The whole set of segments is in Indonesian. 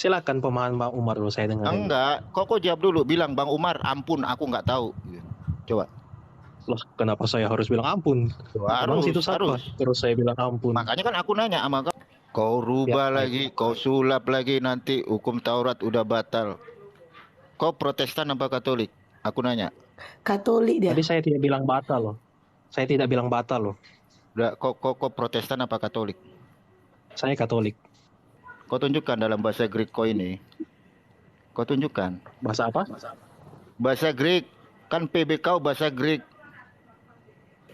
Silakan pemahaman Bang Umar dulu saya dengerin. Enggak, kok jawab dulu, bilang Bang Umar, ampun aku nggak tahu. Coba. Loh, kenapa saya harus bilang ampun? Emang situ siapa? Harus. Terus saya bilang ampun. Makanya kan aku nanya sama kau. Kau rubah Ya, lagi, kau sulap lagi, nanti hukum Taurat udah batal. Kau Protestan apa Katolik? Aku nanya. Katolik dia. Tadi saya tidak bilang batal loh. Saya tidak bilang batal loh. Udah, kok Protestan apa Katolik? Saya Katolik. Kau tunjukkan dalam bahasa Greek kau ini. Kau tunjukkan. Bahasa apa? Bahasa Greek. Kan PB kau bahasa Greek.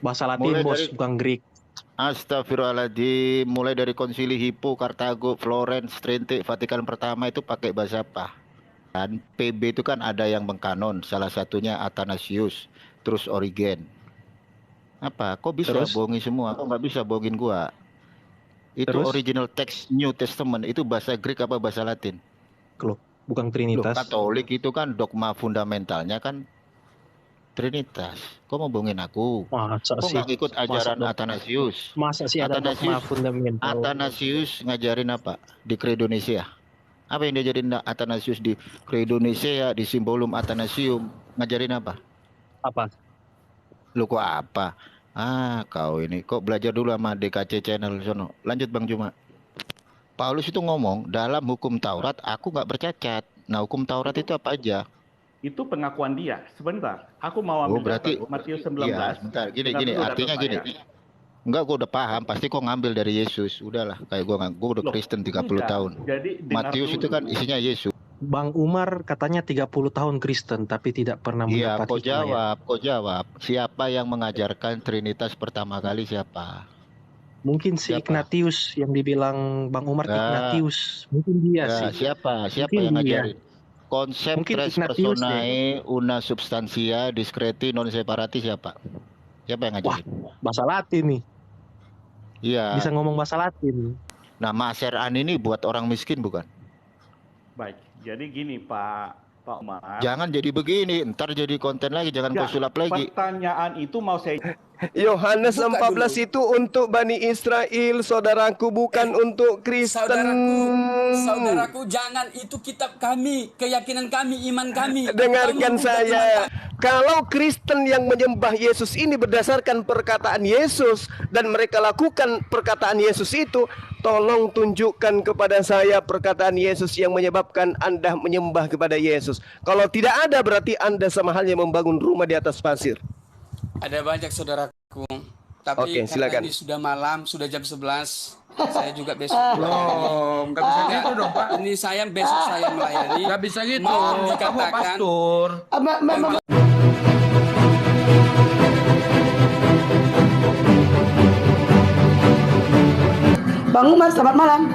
Bahasa Latin, bos, bukan Greek. Astagfirullahaladzim. Mulai dari konsili Hippo, Kartago, Florence, Trente, Vatikan pertama itu pakai bahasa apa? Dan PB itu kan ada yang mengkanon. Salah satunya Athanasius. Terus Origen. Apa? Kok bisa bohongi semua? Kok nggak bisa bohongin gua? Itu original text New Testament. Itu bahasa Greek apa bahasa Latin? Loh, bukan Trinitas. Loh, Katolik itu kan dogma fundamentalnya kan Trinitas. Kok mau bohongin aku? Masa kok nggak ikut ajaran Athanasius? Masa sih ada dogma fundamental? Athanasius ngajarin apa di Credonesia? Apa yang diajarin Athanasius di Credonesia, di Symbolum Athanasium? Ngajarin apa? Apa? Lu kok apa? Kau ini kok belajar dulu sama DKC channel sono. Lanjut Bang Juma. Paulus itu ngomong dalam hukum Taurat aku nggak bercacat. Nah, hukum Taurat itu apa aja? Itu pengakuan dia. Sebentar, aku mau ambil berarti Matius 19. Iya, sebentar. Gini, artinya gini. Enggak, gue udah paham. Pasti kok ngambil dari Yesus. Udahlah, kayak gue udah Kristen 30 tahun. Jadi Matius itu kan isinya Yesus. Bang Umar katanya 30 tahun Kristen tapi tidak pernah mendapat hikmah. Kok jawab. Siapa yang mengajarkan Trinitas pertama kali siapa? Mungkin si Ignatius yang dibilang Bang Umar Ignatius. Mungkin dia sih. Siapa yang ngajarin? Konsep tres personae una substantia discreti non separati siapa? Siapa yang ngajarin? Wah, bahasa Latin nih. Iya. Bisa ngomong bahasa Latin. Nah, Maseran ini buat orang miskin bukan? Baik, jadi gini Pak Umar. Jangan jadi begini, ntar jadi konten lagi, jangan kau sulap lagi. Pertanyaan itu mau saya... Yohanes 14 itu untuk Bani Israel, saudaraku, bukan untuk Kristen. Saudaraku, jangan, itu kitab kami, keyakinan kami, iman kami. Dengarkan saya. Kalau Kristen yang menyembah Yesus ini berdasarkan perkataan Yesus dan mereka lakukan perkataan Yesus itu, tolong tunjukkan kepada saya perkataan Yesus yang menyebabkan Anda menyembah kepada Yesus. Kalau tidak ada, berarti Anda sama halnya membangun rumah di atas pasir. Ada banyak saudaraku, tapi karena ini sudah malam, sudah jam 11, saya juga besok belum, nggak bisa gitu dong Pak. Ini saya besok saya melayani. Nggak bisa gitu, mau dikatakan kamu pastor. Bang Umar, selamat malam.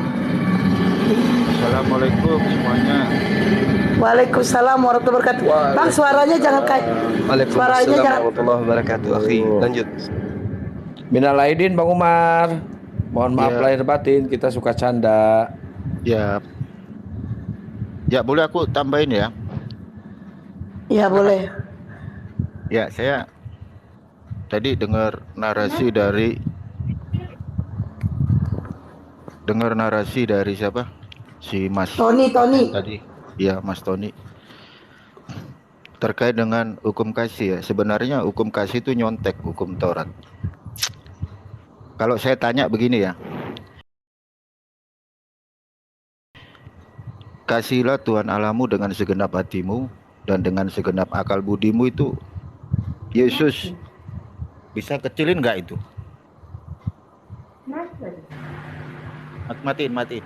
Assalamualaikum semuanya. Waalaikumsalam warahmatullahi wabarakatuh. Bang, suaranya jangan kayak. Waalaikumsalam warahmatullahi wabarakatuh. Akhi, lanjut. Minal aidin Bang Umar. Mohon maaf lahir batin, kita suka canda. Ya, boleh aku tambahin ya? Ya, boleh. Ya, saya tadi dengar narasi dari siapa? Si Mas Tony. Tadi. Ya, Mas Tony. Terkait dengan hukum kasih ya. Sebenarnya hukum kasih itu nyontek hukum Taurat. Kalau saya tanya begini ya. Kasihilah Tuhan Allahmu dengan segenap hatimu dan dengan segenap akal budimu, itu Yesus bisa kecilin nggak itu? Matiin.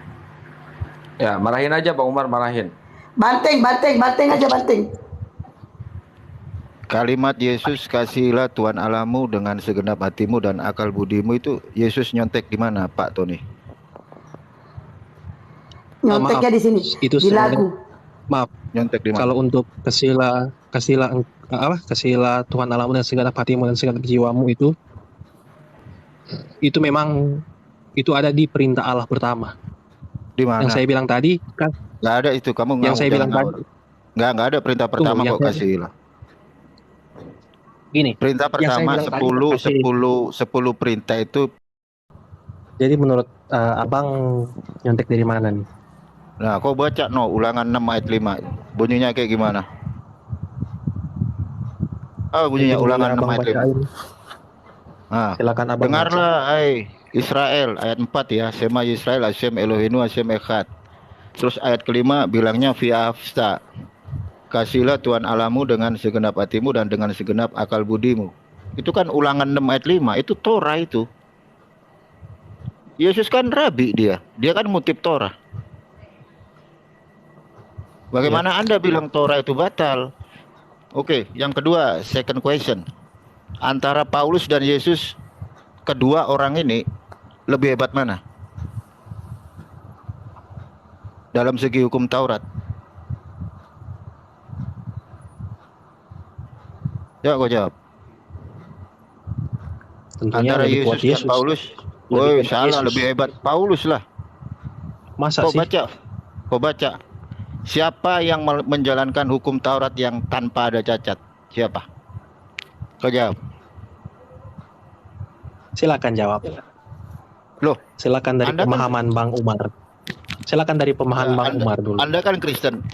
Ya, marahin aja Bang Umar, marahin. Banting aja. Kalimat Yesus kasihilah Tuhan Allahmu dengan segenap hatimu dan akal budimu, itu Yesus nyontek di mana Pak Tony? Nyonteknya di sini. Itu di lagu. Maaf. Nyontek di mana? Kalau untuk kasihilah Tuhan Allahmu dan segenap hatimu dan segenap jiwamu, itu memang itu ada di perintah Allah pertama. Di mana? Yang saya bilang tadi kan nggak ada itu, kamu yang saya bilang tadi nggak ada perintah pertama kok kasihilah. Gini, perintah pertama 10 perintah itu. Jadi menurut abang nyontek dari mana nih? Nah, kau baca no Ulangan 6 ayat 5. Bunyinya kayak gimana? Bunyinya Izin Ulangan 6 Abang ayat 5. bacain. Nah, Silakan Abang dengarlah hai Israel, ayat 4 ya. Sema Israel, Hashem Elohenu, Hasem Echad. Terus ayat kelima bilangnya fi'afsa. Kasihlah Tuhan Allahmu dengan segenap hatimu dan dengan segenap akal budimu. Itu kan Ulangan 6 ayat 5. Itu Torah itu. Yesus kan rabi dia. Dia kan mutip Torah. Bagaimana Anda bilang Torah itu batal? Oke, yang kedua, second question. Antara Paulus dan Yesus, kedua orang ini lebih hebat mana? Dalam segi hukum Taurat. Ya, kau jawab. Tentunya Antara lebih kuat Yesus dan Paulus. Woi, salah, lebih hebat Paulus lah. Masa Kau sih? baca. Siapa yang menjalankan hukum Taurat yang tanpa ada cacat? Siapa? Kau jawab. Silakan jawab. Loh, Silakan dari Anda pemahaman Bang Umar. Silakan dari pemahaman Bang Umar dulu. Anda kan Kristen.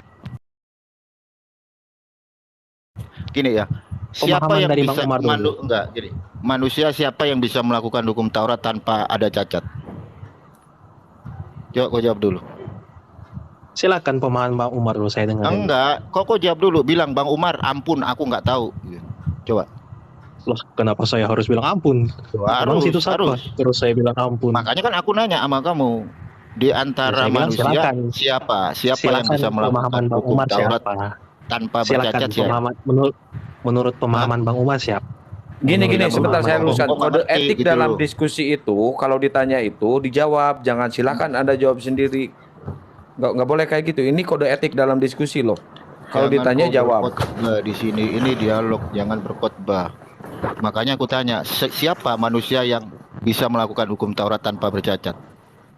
Gini ya. Siapa Pemahaman yang dari bisa Bang Umar dulu. gini. Manusia siapa yang bisa melakukan hukum Taurat tanpa ada cacat? Kau jawab dulu. Silakan pemahaman Bang Umar dulu, saya dengar. Enggak, kau jawab dulu. Bilang Bang Umar, ampun, aku nggak tahu. Coba. Loh, kenapa saya harus bilang ampun? Emang situ apa? Terus saya bilang ampun. Makanya kan aku nanya sama kamu. Di antara manusia silakan. siapa Silakan yang bisa melakukan Bang hukum Umar Taurat siapa? tanpa Silakan bercacat siapa? menurut pemahaman Bang Umar siapa? Gini, sebentar saya luruskan. Kok Kode ngerti etik gitu dalam loh. diskusi itu, kalau ditanya itu dijawab, jangan silakan Anda jawab sendiri. Nggak boleh kayak gitu. Ini kode etik dalam diskusi loh. Kalau Jangan ditanya kau jawab. berkhotbah di sini, ini dialog, jangan berkhotbah. Makanya aku tanya, siapa manusia yang bisa melakukan hukum Taurat tanpa bercacat?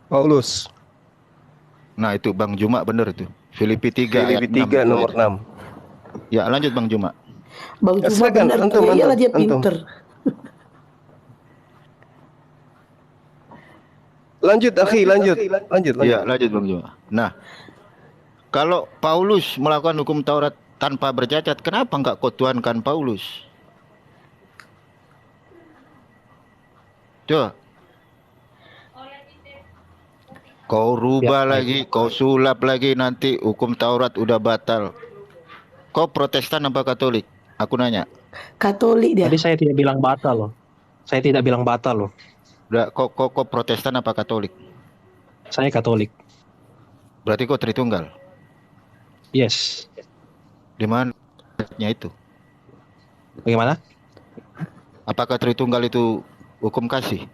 Paulus. Nah, itu Bang Juma bener itu. Filipi 3 Filipi ayat 3 nomor 6. Ya, lanjut Bang Juma. Bang Juma silakan, benar, antum, iyalah dia antum. pinter. Lanjut, akhi, lanjut. Iya, lanjut Bang Juma. Nah, kalau Paulus melakukan hukum Taurat tanpa bercacat, kenapa enggak kau tuankan Paulus? Coba. Kau rubah lagi, kau sulap lagi, nanti hukum Taurat udah batal. Kau Protestan apa Katolik? Aku nanya. Katolik dia. Tadi saya tidak bilang batal loh. Saya tidak bilang batal loh. Udah, kau Protestan apa Katolik? Saya Katolik. Berarti kau Tritunggal. Yes. Di mana itu? Bagaimana? Apakah Tritunggal itu hukum kasih?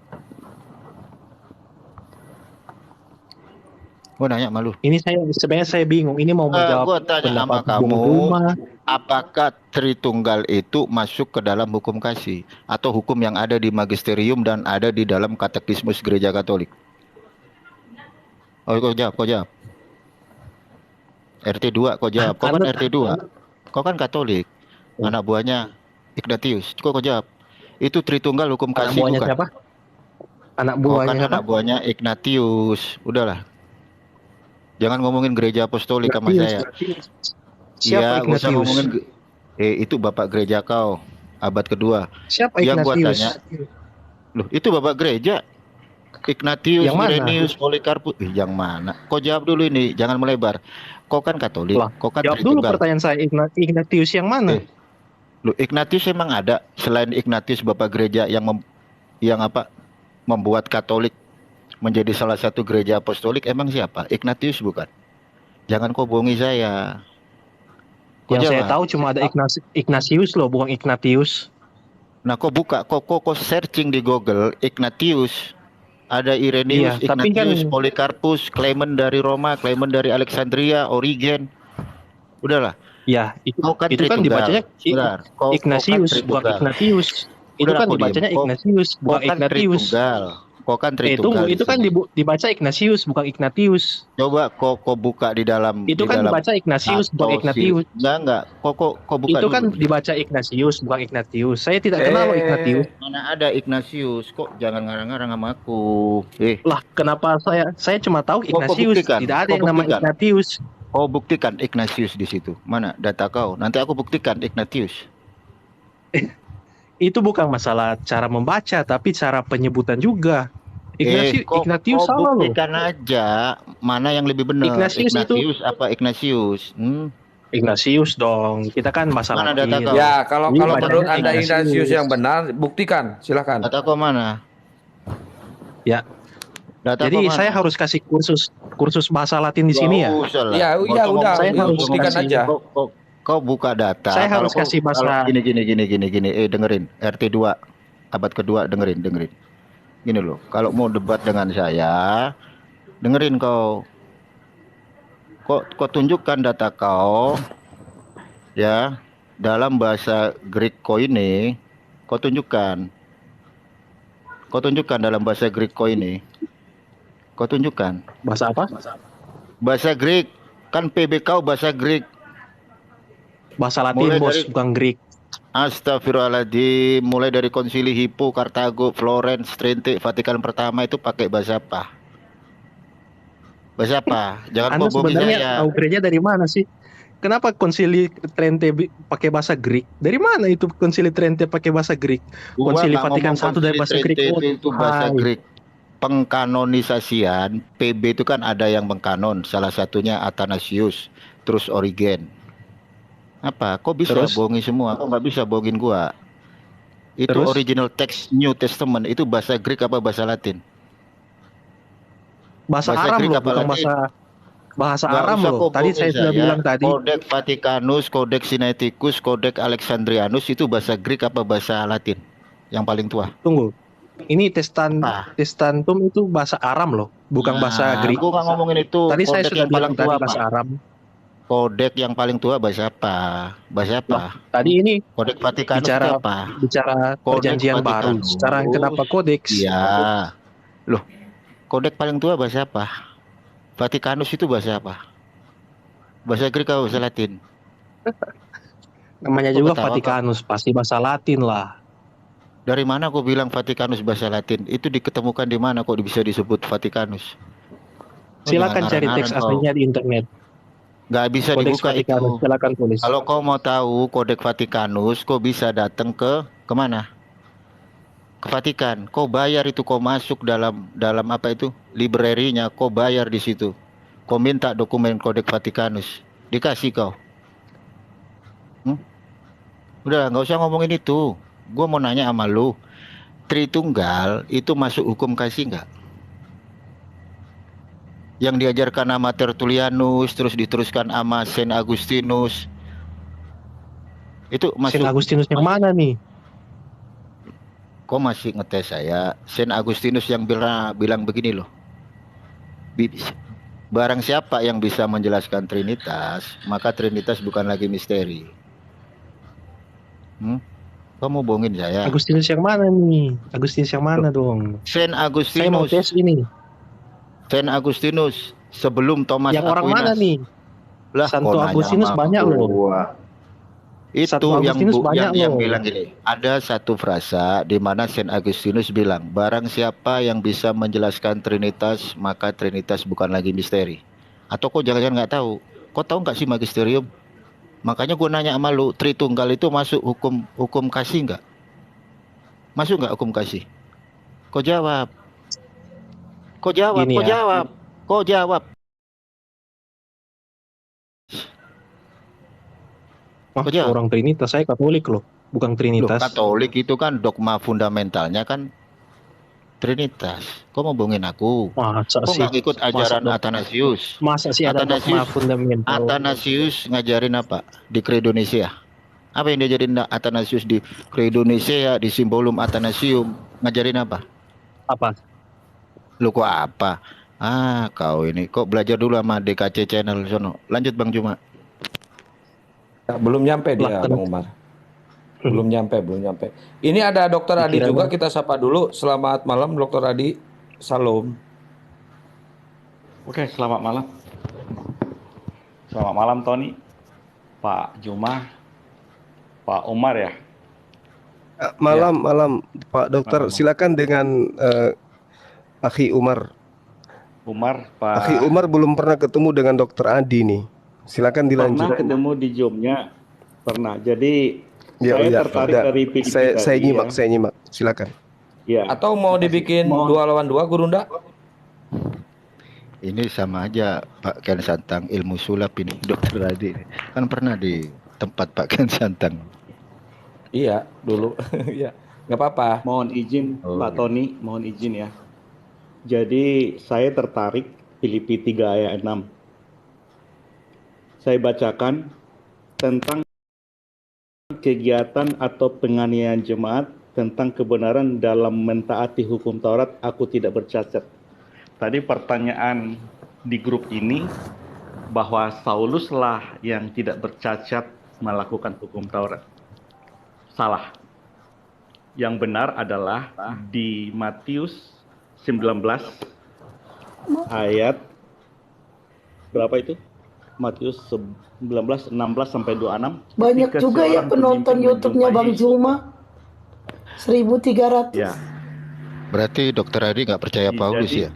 Gua nanya malu. Ini sebenarnya saya bingung. Ini mau menjawab Gua tanya sama pendapat Bung kamu, Juma. apakah Tritunggal itu masuk ke dalam hukum kasih atau hukum yang ada di magisterium dan ada di dalam katekismus gereja Katolik? Oh, kau jawab. RT 2, kau jawab. Kau kan RT 2. Kau kan Katolik. Anak buahnya Ignatius. Kau jawab. Itu Tritunggal hukum Anak kasih buahnya bukan? siapa? Anak Kau buahnya kan siapa? anak buahnya Ignatius. Udahlah. Jangan ngomongin gereja apostolik sama saya. Siapa Iya, gua usah Ignatius? ngomongin itu bapak gereja kau abad kedua. Siapa Yang gua Ignatius? tanya, loh itu bapak gereja Ignatius, Yang mana? Irenaeus, Polikarpus. Yang mana? Kau jawab dulu ini, jangan melebar. Kau kan Katolik, Lah, kau kan jawab dulu Tritunggal. pertanyaan saya. Ignatius yang mana? Loh, Ignatius emang ada selain Ignatius bapak gereja yang membuat Katolik menjadi salah satu gereja apostolik, emang siapa? Ignatius bukan? Jangan kau bohongi saya. Kau Yang saya jawab. tahu cuma ada Ignatius loh, bukan Ignatius. Nah, kau buka, kau searching di Google Ignatius, ada Irenaeus, Iya, tapi Ignatius, kan- Polikarpus, Clement dari Roma, Clement dari Alexandria, Origen. Udahlah. Ya, itu Kau kan kan Tritunggal. dibacanya Sebentar, kau kan Ignatius, bukan Tritunggal. Ignatius. Itu Udahlah, kan kau dibacanya diem. Kau Ignatius, Kau bukan kan Ignatius. Tritunggal. Kok kan Tunggu, Tritunggal itu kan disebut. dibaca Ignatius, bukan Ignatius. Coba kok buka di dalam Itu kan dibaca Ignatius, bukan Ignatius. Enggak. Kok buka Itu dulu. kan dibaca Ignatius, bukan Ignatius. Saya tidak kenal Ignatius. Mana ada Ignatius? Kok jangan ngarang-ngarang sama aku. Lah, kenapa saya cuma tahu Ignatius, buktikan? tidak ada Kau yang nama buktikan? Ignatius. Kau buktikan Ignatius di situ. Mana data kau? Nanti aku buktikan Ignatius. Itu bukan masalah cara membaca, tapi cara penyebutan juga. Ignatius salah loh. Buktikan aja mana yang lebih benar. Ignatius apa Ignatius? Ignatius dong. Kita kan masalah Mana data kau? Ya, kalau Ini menurut bacanya Anda Ignatius. Ignatius yang benar, buktikan, silakan. Data kau mana? Ya. Data Jadi kau mana? saya harus kasih kursus bahasa Latin di sini ya. Ya, udah, saya harus buktikan kasih- aja. Kau buka data. Saya Kalau harus kasih bahasa- Gini. Dengerin. RT2 abad kedua dengerin. Gini loh. Kalau mau debat dengan saya, dengerin kau. Kau tunjukkan data kau, ya, dalam bahasa Greek kau ini. Kau tunjukkan dalam bahasa Greek kau ini. Kau tunjukkan. Bahasa apa? Bahasa Greek. Kan PB kau bahasa Greek. Bahasa Latin, Mulai bos, dari- bukan Greek. Astagfirullahaladzim. Mulai dari konsili Hippo, Kartago, Florence, Trente, Vatikan pertama itu pakai bahasa apa? Bahasa apa? Jangan Anda bohongin sebenarnya saya. tahu gereja dari mana sih? Kenapa konsili Trente pakai bahasa Greek? Dari mana itu konsili Trente pakai bahasa Greek? Gua Konsili nggak Vatikan ngomong I dari bahasa konsili Greek. Trente itu bahasa Hai. Greek. Pengkanonisasian PB itu kan ada yang mengkanon. Salah satunya Athanasius, terus Origen. Apa? Kok bisa Terus? bohongi semua? Kok nggak bisa bohongin gua? Itu Terus? original text New Testament itu bahasa Greek apa bahasa Latin? Bahasa Bahasa Aram Greek loh, apa bukan Latin? bahasa Nggak Aram usah loh. kau Tadi bohongin saya sudah bilang tadi. Codex Vaticanus, Codex Sinaiticus, Codex Alexandrianus itu bahasa Greek apa bahasa Latin? Yang paling tua. Tunggu. Ini Apa? Testantum itu bahasa Aram loh, bukan bahasa Greek. Aku nggak ngomongin itu. Tadi saya Codex sudah yang bilang paling tadi tua bahasa apa? Aram. Codex yang paling tua bahasa apa? Bahasa apa? Tadi ini Codex Vaticanus itu bicara apa? bicara Codex perjanjian baru. Vaticanus. Sekarang kenapa kodeks? Iya. Loh, Codex paling tua bahasa apa? Vaticanus itu bahasa apa? Bahasa Greek atau bahasa Latin? Namanya Kok juga ketawa, Vatikanus, pasti bahasa Latin lah. Dari mana kok bilang Vaticanus bahasa Latin? Itu diketemukan di mana kok bisa disebut Vaticanus? Silakan cari teks aslinya di internet. Nggak bisa Kodeks dibuka itu. Vatikanus, silakan tulis. Kalau kau mau tahu Kodeks Vatikanus, kau bisa datang kemana? Ke Vatikan. Kau bayar itu, kau masuk dalam apa itu? Library-nya, kau bayar di situ. Kau minta dokumen Kodeks Vatikanus, dikasih kau. Udah, nggak usah ngomongin itu. Gue mau nanya sama lu, Tritunggal itu masuk hukum kasih nggak? Yang diajarkan sama Tertullianus, terus diteruskan sama Saint Agustinus. Itu masuk. Saint Agustinus yang mana nih? Kok masih ngetes saya? Saint Agustinus yang bilang begini loh. Barang siapa yang bisa menjelaskan Trinitas, maka Trinitas bukan lagi misteri. Kamu bohongin saya. Agustinus yang mana nih? Agustinus yang mana dong? Saint Saya mau Agustinus. tes ini. Saint Agustinus sebelum Thomas Yang orang Aquinas. mana nih? Lah, Santo kok nanya Agustinus sama banyak aku? loh. Itu Santo yang Agustinus banyak yang loh. bilang gini. Ada satu frasa di mana Saint Agustinus bilang, barang siapa yang bisa menjelaskan Trinitas, maka Trinitas bukan lagi misteri. Atau kok jangan-jangan nggak tahu? Kau tahu nggak sih magisterium? Makanya gue nanya sama lu, Tritunggal itu masuk hukum kasih nggak? Masuk nggak hukum kasih? Kau jawab. Kau jawab. Gini Kau ya. jawab. Kau jawab. Wah, Kok jawab? orang Trinitas, saya Katolik loh, bukan Loh, Trinitas. Katolik itu kan dogma fundamentalnya kan Trinitas. Kau mau bohongin aku? Masa Kok sih? nggak ikut ajaran Masa- Athanasius? Masa sih ada dogma fundamental? Athanasius ngajarin apa di Credonicea? Apa yang diajarin Athanasius di Credonicea, di Symbolum Athanasium? Ngajarin apa? Apa? Lu kok apa? Ah, kau ini kok belajar dulu sama DKC channel sono. Lanjut Bang Juma. Ya, belum nyampe dia, Lah, Bang Umar. Belum nyampe. Ini ada Dokter Adi Dikira juga, Bang. kita sapa dulu. Selamat malam, Dokter Adi. Salam. Oke, selamat malam. Selamat malam Tony, Pak Juma, Pak Umar ya. Malam Pak Dokter. Silakan dengan Akhi Umar. Pak. Akhi Umar belum pernah ketemu dengan Dokter Adi nih. Silakan dilanjut. Pernah ketemu di Zoom-nya. Pernah. Jadi saya tertarik dari PDP saya nyimak. Silakan. Ya. Atau mau dibikin 2 lawan 2, Gurunda? Ini sama aja Pak Ken Santang, ilmu sulap ini Dokter Adi. Kan pernah di tempat Pak Ken Santang. Iya, dulu. Iya, nggak apa-apa. Mohon izin Pak Tony, mohon izin ya. Jadi saya tertarik Filipi 3 ayat 6. Saya bacakan tentang kegiatan atau penganiayaan jemaat, tentang kebenaran dalam mentaati hukum Taurat, aku tidak bercacat. Tadi pertanyaan di grup ini bahwa Sauluslah yang tidak bercacat melakukan hukum Taurat. Salah. Yang benar adalah di Matius 19 ayat berapa itu? Matius 19 16 sampai 26. Banyak juga ya penonton YouTube-nya Bang Juma. 1.300. Ya. Berarti Dokter Adi nggak percaya Paulus ya?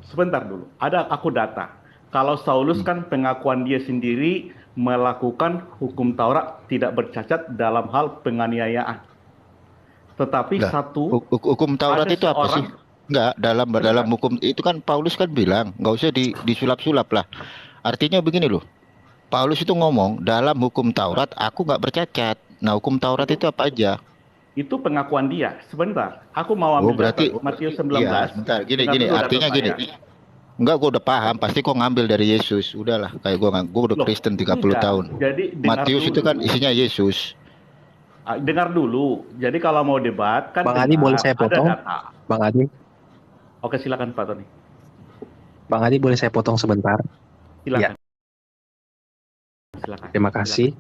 Sebentar dulu, aku data. Kalau Saulus kan pengakuan dia sendiri melakukan hukum Taurat tidak bercacat dalam hal penganiayaan. Tetapi hukum Taurat itu apa sih? Enggak, dalam hukum itu kan Paulus kan bilang, nggak usah disulap-sulap lah. Artinya begini loh. Paulus itu ngomong, dalam hukum Taurat aku nggak bercacat. Nah, hukum Taurat itu apa aja? Itu pengakuan dia. Sebentar, aku mau ambil berarti Matius 19. Iya, sebentar. Gini, artinya gini. Enggak, gue udah paham. Pasti kok ngambil dari Yesus. Udahlah, kayak gue udah Kristen 30 tahun. Jadi Matius itu kan isinya Yesus. Dengar dulu. Jadi kalau mau debat kan Bang Adi boleh saya potong? Bang Adi. Oke, silakan Pak Tony. Bang Adi boleh saya potong sebentar? Silakan. Ya. Silakan. Terima kasih.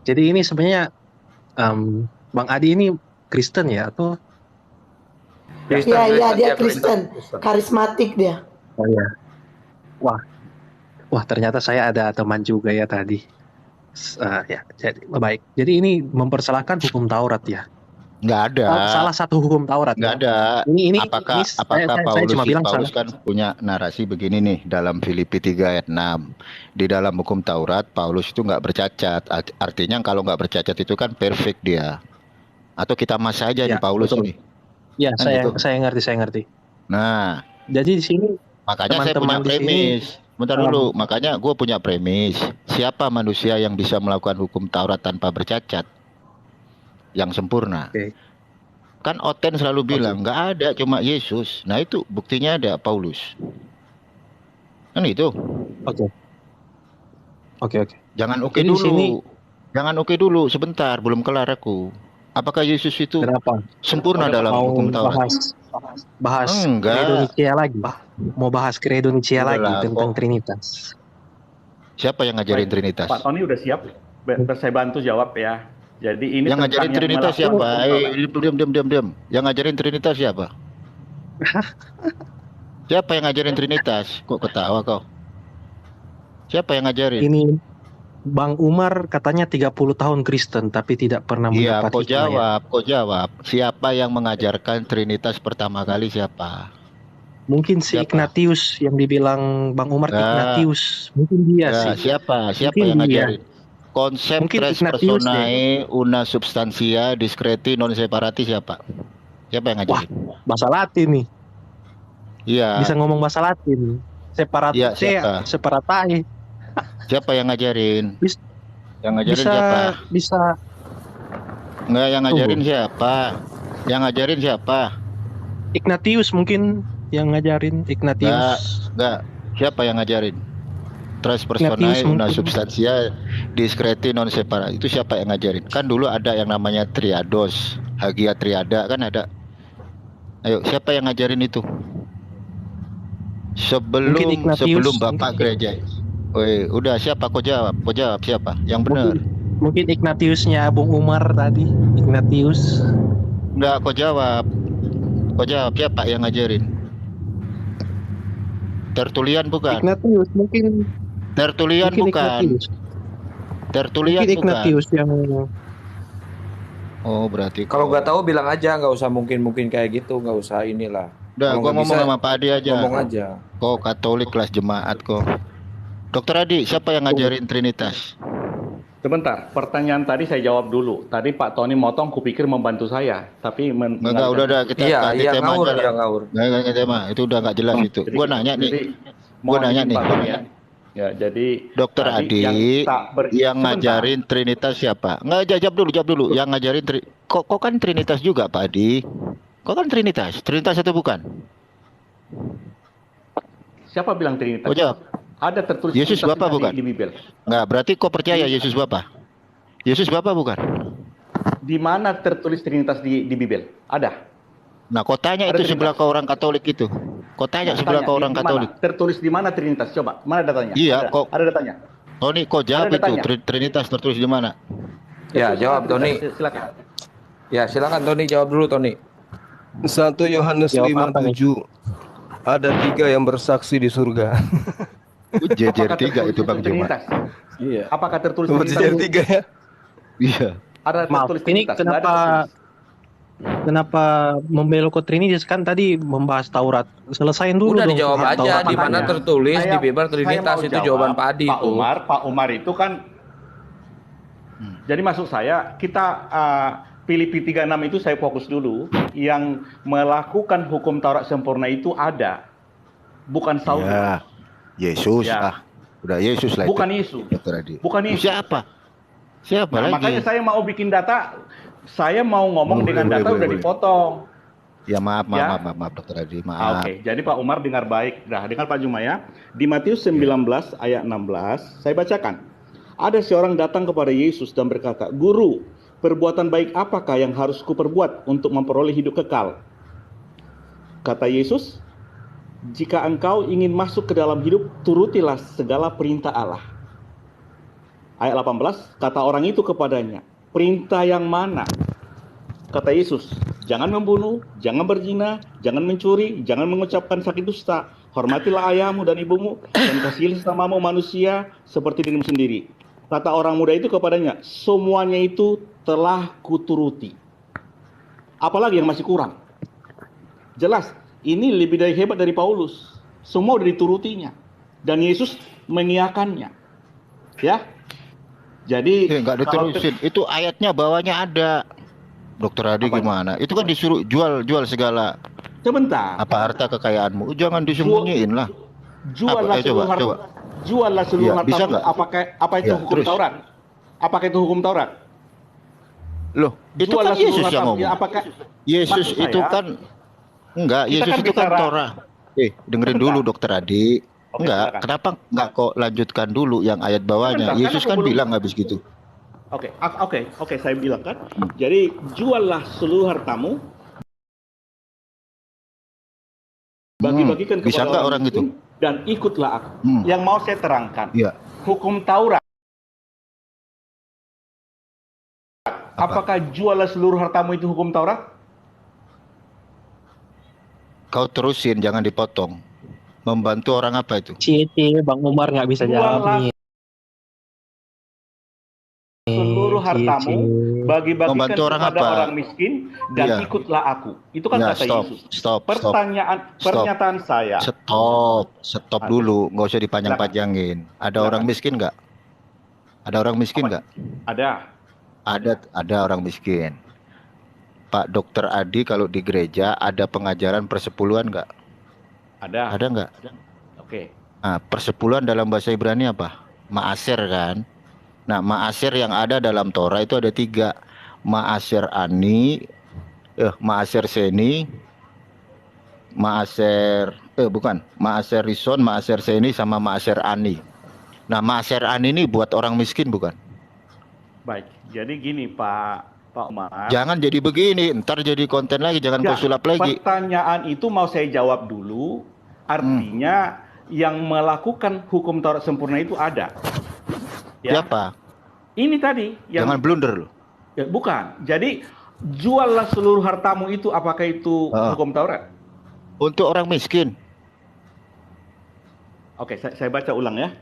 Jadi ini sebenarnya Bang Adi ini Kristen ya atau? Iya, dia Kristen, karismatik dia. Oh ya. Wah, ternyata saya ada teman juga ya tadi. Ya, jadi baik. Jadi ini mempersalahkan hukum Taurat ya? Nggak ada. Salah satu hukum Taurat. Nggak ada. Apakah Paulus kan punya narasi begini nih dalam Filipi 3 ayat 6. Di dalam hukum Taurat Paulus itu nggak bercacat. Artinya kalau nggak bercacat itu kan perfect dia. Atau kita mas saja ya, nih Paulus betul. ini. Ya, kan saya ngerti. Nah, jadi di sini makanya saya punya premis. Bentar dulu, makanya gue punya premis. Siapa manusia yang bisa melakukan hukum Taurat tanpa bercacat? Yang sempurna. Kan Oten selalu bilang nggak ada, cuma Yesus. Nah itu buktinya ada Paulus. Kan itu. Oke. Jangan oke dulu. Sebentar, belum kelar aku. Apakah Yesus itu sempurna dalam hukum Taurat? Bahas Credo Nicea lagi. Mau bahas Credo Nicea lagi tentang Trinitas. Siapa yang ngajarin Trinitas? Pak Tony udah siap? Saya bantu jawab ya. Jadi ini yang ngajarin Trinitas siapa? Diam. Yang ngajarin Trinitas siapa? Siapa yang ngajarin Trinitas? Kok ketawa kau? Siapa yang ngajarin? Ini Bang Umar katanya 30 tahun Kristen tapi tidak pernah mendapat hikmah. Kok jawab. Siapa yang mengajarkan Trinitas pertama kali siapa? Mungkin si Ignatius yang dibilang Bang Umar Ignatius. Mungkin dia sih. Siapa yang ngajarin? Konsep tres personae una substantia discreti non separati siapa? Siapa yang ngajarin? Wah, bahasa Latin nih. Iya. Bisa ngomong bahasa Latin. Separatai. Siapa yang ngajarin? Yang ngajarin siapa? Enggak, yang ngajarin siapa? Yang ngajarin siapa? Ignatius mungkin yang ngajarin Ignatius. Enggak. Siapa yang ngajarin? Tres personae una substantia discreti non separati. Itu siapa yang ngajarin? Kan dulu ada yang namanya triados, Hagia Triada kan ada. Ayo, siapa yang ngajarin itu? Sebelum Bapak gereja. Woi, udah siapa? Kau jawab siapa? Yang benar. Kau jawab, siapa yang ngajarin? Tertulian bukan? Ignatius mungkin Tertulian mungkin bukan? Ignatius. Tertulian Mungkin bukan? Ignatius yang Oh, berarti Kalau kau. nggak tahu bilang aja, nggak usah mungkin kayak gitu, nggak usah inilah. Udah, Kalau gua nggak ngomong bisa, sama Pak Adi aja. ngomong aja. Kau Katolik kelas jemaat kok. Dokter Adi, siapa yang ngajarin Trinitas? Sebentar, pertanyaan tadi saya jawab dulu. Tadi Pak Tony motong, kupikir membantu saya, tapi Enggak, udah kita Iya, ganti iya tema ngawur, aja lah. iya ngawur. Nggak ganti tema, itu udah nggak jelas itu. Gua nanya nih, Gua nanya nih. Pak Tony ya. Ya, jadi Dokter tadi Adi yang sebentar. ngajarin Trinitas siapa? Nggak, jawab dulu. Yang ngajarin kok kan Trinitas juga Pak Adi? Kok kan Trinitas? Trinitas itu bukan? Siapa bilang Trinitas? Kau jawab. Ada tertulis Yesus Trinitas Bapa bukan? di Bibel. Nggak, berarti kau percaya Yesus Bapa? Yesus Bapa bukan? Di mana tertulis Trinitas di Bibel? Ada. Nah, kau tanya Ada itu sebelah Trinitas. kau orang Katolik itu. Kau tanya sebelah kau orang di mana? Katolik. Tertulis di mana Trinitas? Coba, mana datanya? Iya, Ada datanya. Tony, kau jawab Ada itu. datanya. Trinitas tertulis di mana? Ya, jawab Tony. Silakan. Ya, silakan Tony, jawab dulu Tony. 1 Yohanes Jawab apa nih? 5:7 ada 3 yang bersaksi di surga. Jejer Apakah 3 itu tertulis Bang Juma. Trinitas? Iya. Apakah tertulis Bersaksi Trinitas? 3 ya. Iya. Ada Maaf, tertulis ini Trinitas. Nggak ada tertulis. kenapa membelok ke Trinitas kan tadi membahas Taurat. Selesain dulu Udah dong. dijawab tentang aja Taurat. di mana Makanya, tertulis di Bibel saya Trinitas mau itu jawab, jawaban Pak Adi itu. Pak Umar itu kan. Jadi maksud saya kita Filipi 36 itu saya fokus dulu. Yang melakukan hukum Taurat sempurna itu ada, bukan Saulus. Ya. Yesus Ya. lah. Udah Yesus lah Bukan itu. Yesus. Dokter Adi. Bukan Yesus. Siapa? Siapa Nah, lagi? makanya saya mau bikin data, saya mau ngomong dengan data udah dipotong. Ya maaf Ya. Dokter Adi, maaf. Oke, jadi Pak Umar dengar baik. Nah, dengar Pak Juma ya. Di Matius 19 ayat 16, saya bacakan. Ada seorang datang kepada Yesus dan berkata, "Guru, perbuatan baik apakah yang harus kuperbuat untuk memperoleh hidup kekal?" Kata Yesus, "Jika engkau ingin masuk ke dalam hidup, turutilah segala perintah Allah." Ayat 18, kata orang itu kepadanya, "Perintah yang mana?" Kata Yesus, "Jangan membunuh, jangan berzina, jangan mencuri, jangan mengucapkan sakit dusta, hormatilah ayahmu dan ibumu, dan kasihilah sesamamu manusia seperti dirimu sendiri." Kata orang muda itu kepadanya, "Semuanya itu telah kuturuti. Apalagi yang masih kurang?" Jelas, ini lebih dari hebat dari Paulus. Semua udah diturutinya. Dan Yesus mengiyakannya. Ya. Jadi Enggak diterusin. Itu ayatnya bawahnya ada. Dokter Adi Apa? gimana? Itu kan disuruh jual segala sebentar. apa harta kekayaanmu. Jangan disembunyiin lah. Juallah Apa? seluruh Coba. harta. Juallah seluruh Iya, bisa hartamu. nggak? Apa itu Ya, hukum terus. Taurat? Apakah itu hukum Taurat? Loh, itu Juallah kan Yesus seluruh yang hartamu. ngomong. Ya, apakah Yesus maksud saya, itu kan enggak, kita Yesus kan itu kan bicara- Torah. Dengerin Sebentar. dulu Dokter Adi. Oke, Enggak, silakan. kenapa enggak kok lanjutkan dulu yang ayat bawahnya? Sebentar, Yesus kan kan aku belum- bilang habis gitu. Oke, saya bilang kan. Jadi juallah seluruh hartamu, bagi-bagikan Bisa kepada nggak orang orang gitu? miskin, dan ikutlah aku. Hmm. Yang mau saya terangkan, Iya. hukum Taurat. Apakah juallah seluruh hartamu itu hukum Taurat? Kau terusin, jangan dipotong. Membantu orang apa itu? Cie, Bang Umar nggak bisa jawab Juallah nih. seluruh hartamu, bagi-bagikan Membantu orang kepada apa? orang miskin, dan Iya. ikutlah aku. Itu kan Ya, kata stop, Yesus. stop. Pernyataan saya. Stop dulu, nggak usah dipanjang-panjangin. Ada orang miskin nggak? Ada orang miskin nggak? Ada. Ada orang miskin. Pak Dokter Adi kalau di gereja ada pengajaran persepuluhan nggak? Ada. Ada nggak? Oke. Nah, persepuluhan dalam bahasa Ibrani apa? Maaser kan? Nah, maaser yang ada dalam Torah itu ada 3. Maaser Ani, Maaser Seni, Maaser Rison, Maaser Seni sama Maaser Ani. Nah, Maaser Ani ini buat orang miskin bukan? Baik. Jadi gini Pak Umar. Jangan jadi begini, ntar jadi konten lagi, jangan kau sulap lagi. Pertanyaan itu mau saya jawab dulu. Artinya yang melakukan hukum Taurat sempurna itu ada. Ya. Siapa? Ini tadi yang Jangan blunder loh. ya, bukan. Jadi juallah seluruh hartamu itu, apakah itu hukum Taurat? Untuk orang miskin. Oke, saya baca ulang ya.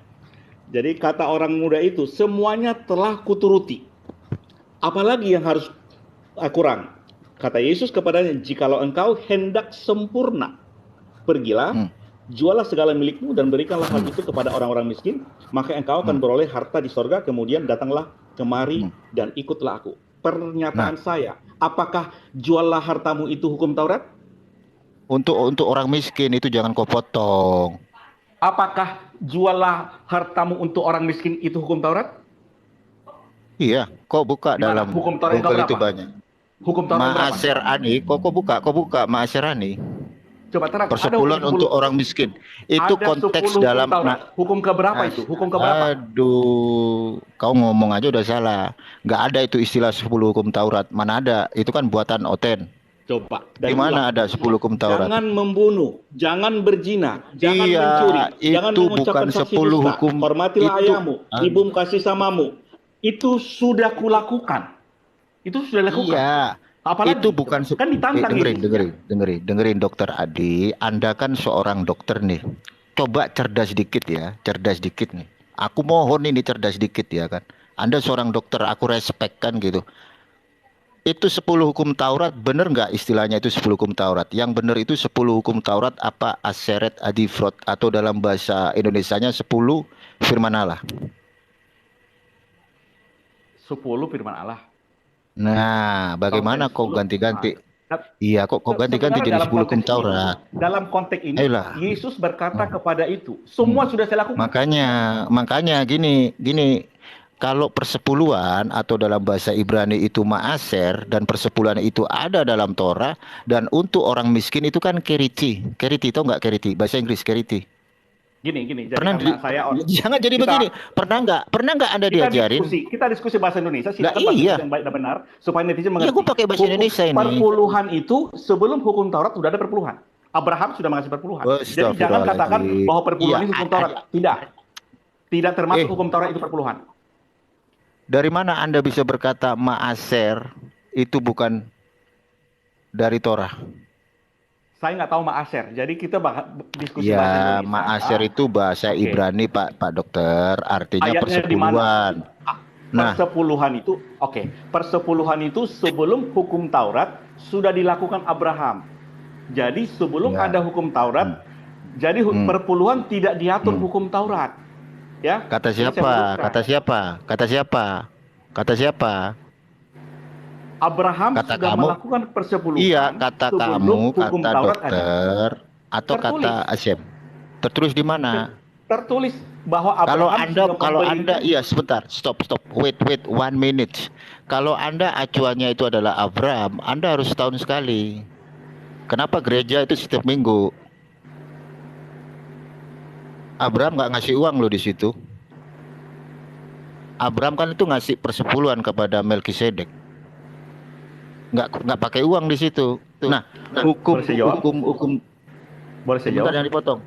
Jadi kata orang muda itu, semuanya telah kuturuti. Apalagi yang harus kurang? Kata Yesus kepadanya, jikalau engkau hendak sempurna, pergilah, jualah segala milikmu dan berikanlah hal itu kepada orang-orang miskin, maka engkau akan beroleh harta di sorga, kemudian datanglah kemari dan ikutlah aku. Pernyataan saya, apakah juallah hartamu itu hukum Taurat? Untuk orang miskin itu jangan kau potong. Apakah juallah hartamu untuk orang miskin itu hukum Taurat? Iya, kau buka Dimana? dalam Hukum Taurat Google itu berapa? banyak. Hukum Taurat berapa? Ma'aser ani, kau buka Ma'aser ani. Coba terang. Persepuluhan untuk orang miskin. Itu ada konteks 10 dalam hukum keberapa itu? Hukum keberapa? Aduh, kau ngomong aja udah salah. Nggak ada itu istilah 10 hukum Taurat. Mana ada? Itu kan buatan Oten. Coba. Di mana ada 10 hukum Taurat? Jangan membunuh, jangan berzina, jangan mencuri, jangan itu mengucapkan bukan saksi 10 dusta, hukum. hormatilah Itu- ayahmu, ibumu kasih samamu. Itu sudah kulakukan. Itu sudah lakukan. Iya. Apalagi Itu bukan kan ditantang dengerin Dokter Adi, Anda kan seorang dokter nih. Coba cerdas dikit ya, cerdas dikit nih. Aku mohon ini cerdas dikit ya kan. Anda seorang dokter, aku respect kan gitu. Itu 10 hukum Taurat, bener nggak istilahnya itu 10 hukum Taurat? Yang bener itu 10 hukum Taurat apa Aseret Adifrod atau dalam bahasa Indonesianya 10 firman Allah. 10 firman Allah. Nah, bagaimana kau ganti-ganti? Iya, kok kau ganti-ganti jadi 10 hukum Taurat? Dalam konteks ini, Ayolah. Yesus berkata kepada itu, semua sudah saya lakukan. Makanya gini, kalau persepuluhan atau dalam bahasa Ibrani itu ma'aser dan persepuluhan itu ada dalam Torah, dan untuk orang miskin itu kan keriti. Keriti, tau nggak keriti? Bahasa Inggris keriti. Gini, jadi Pernah karena saya jangan jadi begini. Pernah nggak Anda diajarin? Kita diskusi bahasa Indonesia, silakan bahasa iya. Indonesia yang baik dan benar supaya netizen mengerti. Iya, gua pakai bahasa Indonesia ini. Perpuluhan itu sebelum hukum Taurat sudah ada perpuluhan. Abraham sudah mengasih perpuluhan. Jadi jangan katakan bahwa perpuluhan itu hukum Taurat. Tidak termasuk hukum Taurat itu perpuluhan. Dari mana Anda bisa berkata ma'aser itu bukan dari Torah? Saya nggak tahu ma'aser. Jadi kita diskusi bahasa Ya, Indonesia. ma'aser itu bahasa Ibrani, Pak Dokter, artinya Ayatnya persepuluhan. Nah, persepuluhan itu, persepuluhan itu sebelum hukum Taurat sudah dilakukan Abraham. Jadi sebelum ada hukum Taurat, jadi perpuluhan tidak diatur hukum Taurat. Ya. Kata siapa? Abraham Kata sudah kamu? melakukan persepuluhan. Iya, kata kamu, hukum kata Taurat dokter, atau tertulis. kata Asyem. Tertulis di mana? Tertulis bahwa Abraham Kalau Anda, iya sebentar, stop, wait 1 minute. Kalau Anda acuannya itu adalah Abraham, Anda harus setahun sekali. Kenapa gereja itu setiap minggu? Abraham nggak ngasih uang loh di situ. Abraham kan itu ngasih persepuluhan kepada Melkisedek. Nggak pakai uang di situ. Nah, hukum. Boleh saya jawab? Jangan dipotong.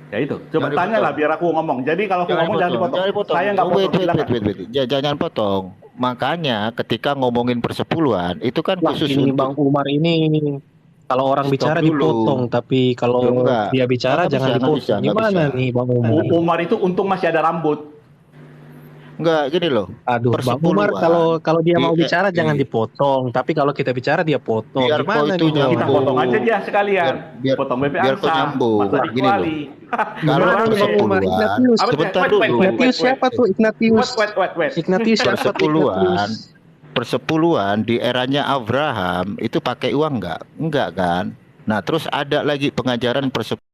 Ya itu. Coba tanya lah biar aku ngomong. Jadi kalau aku ngomong jangan dipotong. Saya nggak potong. Jangan potong. Makanya ketika ngomongin persepuluhan itu kan khusus ini untuk Bang Umar ini kalau orang bicara dipotong, tapi kalau dia bicara jangan dipotong. Gimana nih Bang Umar? Umar itu untung masih ada rambut. Enggak, gini loh. Aduh, Bang Umar kalau dia mau bicara jangan dipotong, tapi kalau kita bicara dia potong. Biar Gimana itu nih? Kita potong aja dia sekalian. Potong BP biar kau Angsa, nyambung. masa Gini loh. dikuali. Kalau persepuluhan, Ignatius. sebentar Wait, dulu. Ignatius siapa tuh Ignatius? Wait. Ignatius siapa tuh Ignatius? Persepuluhan di eranya Abraham itu pakai uang enggak? Enggak kan? Nah, terus ada lagi pengajaran persepuluhan.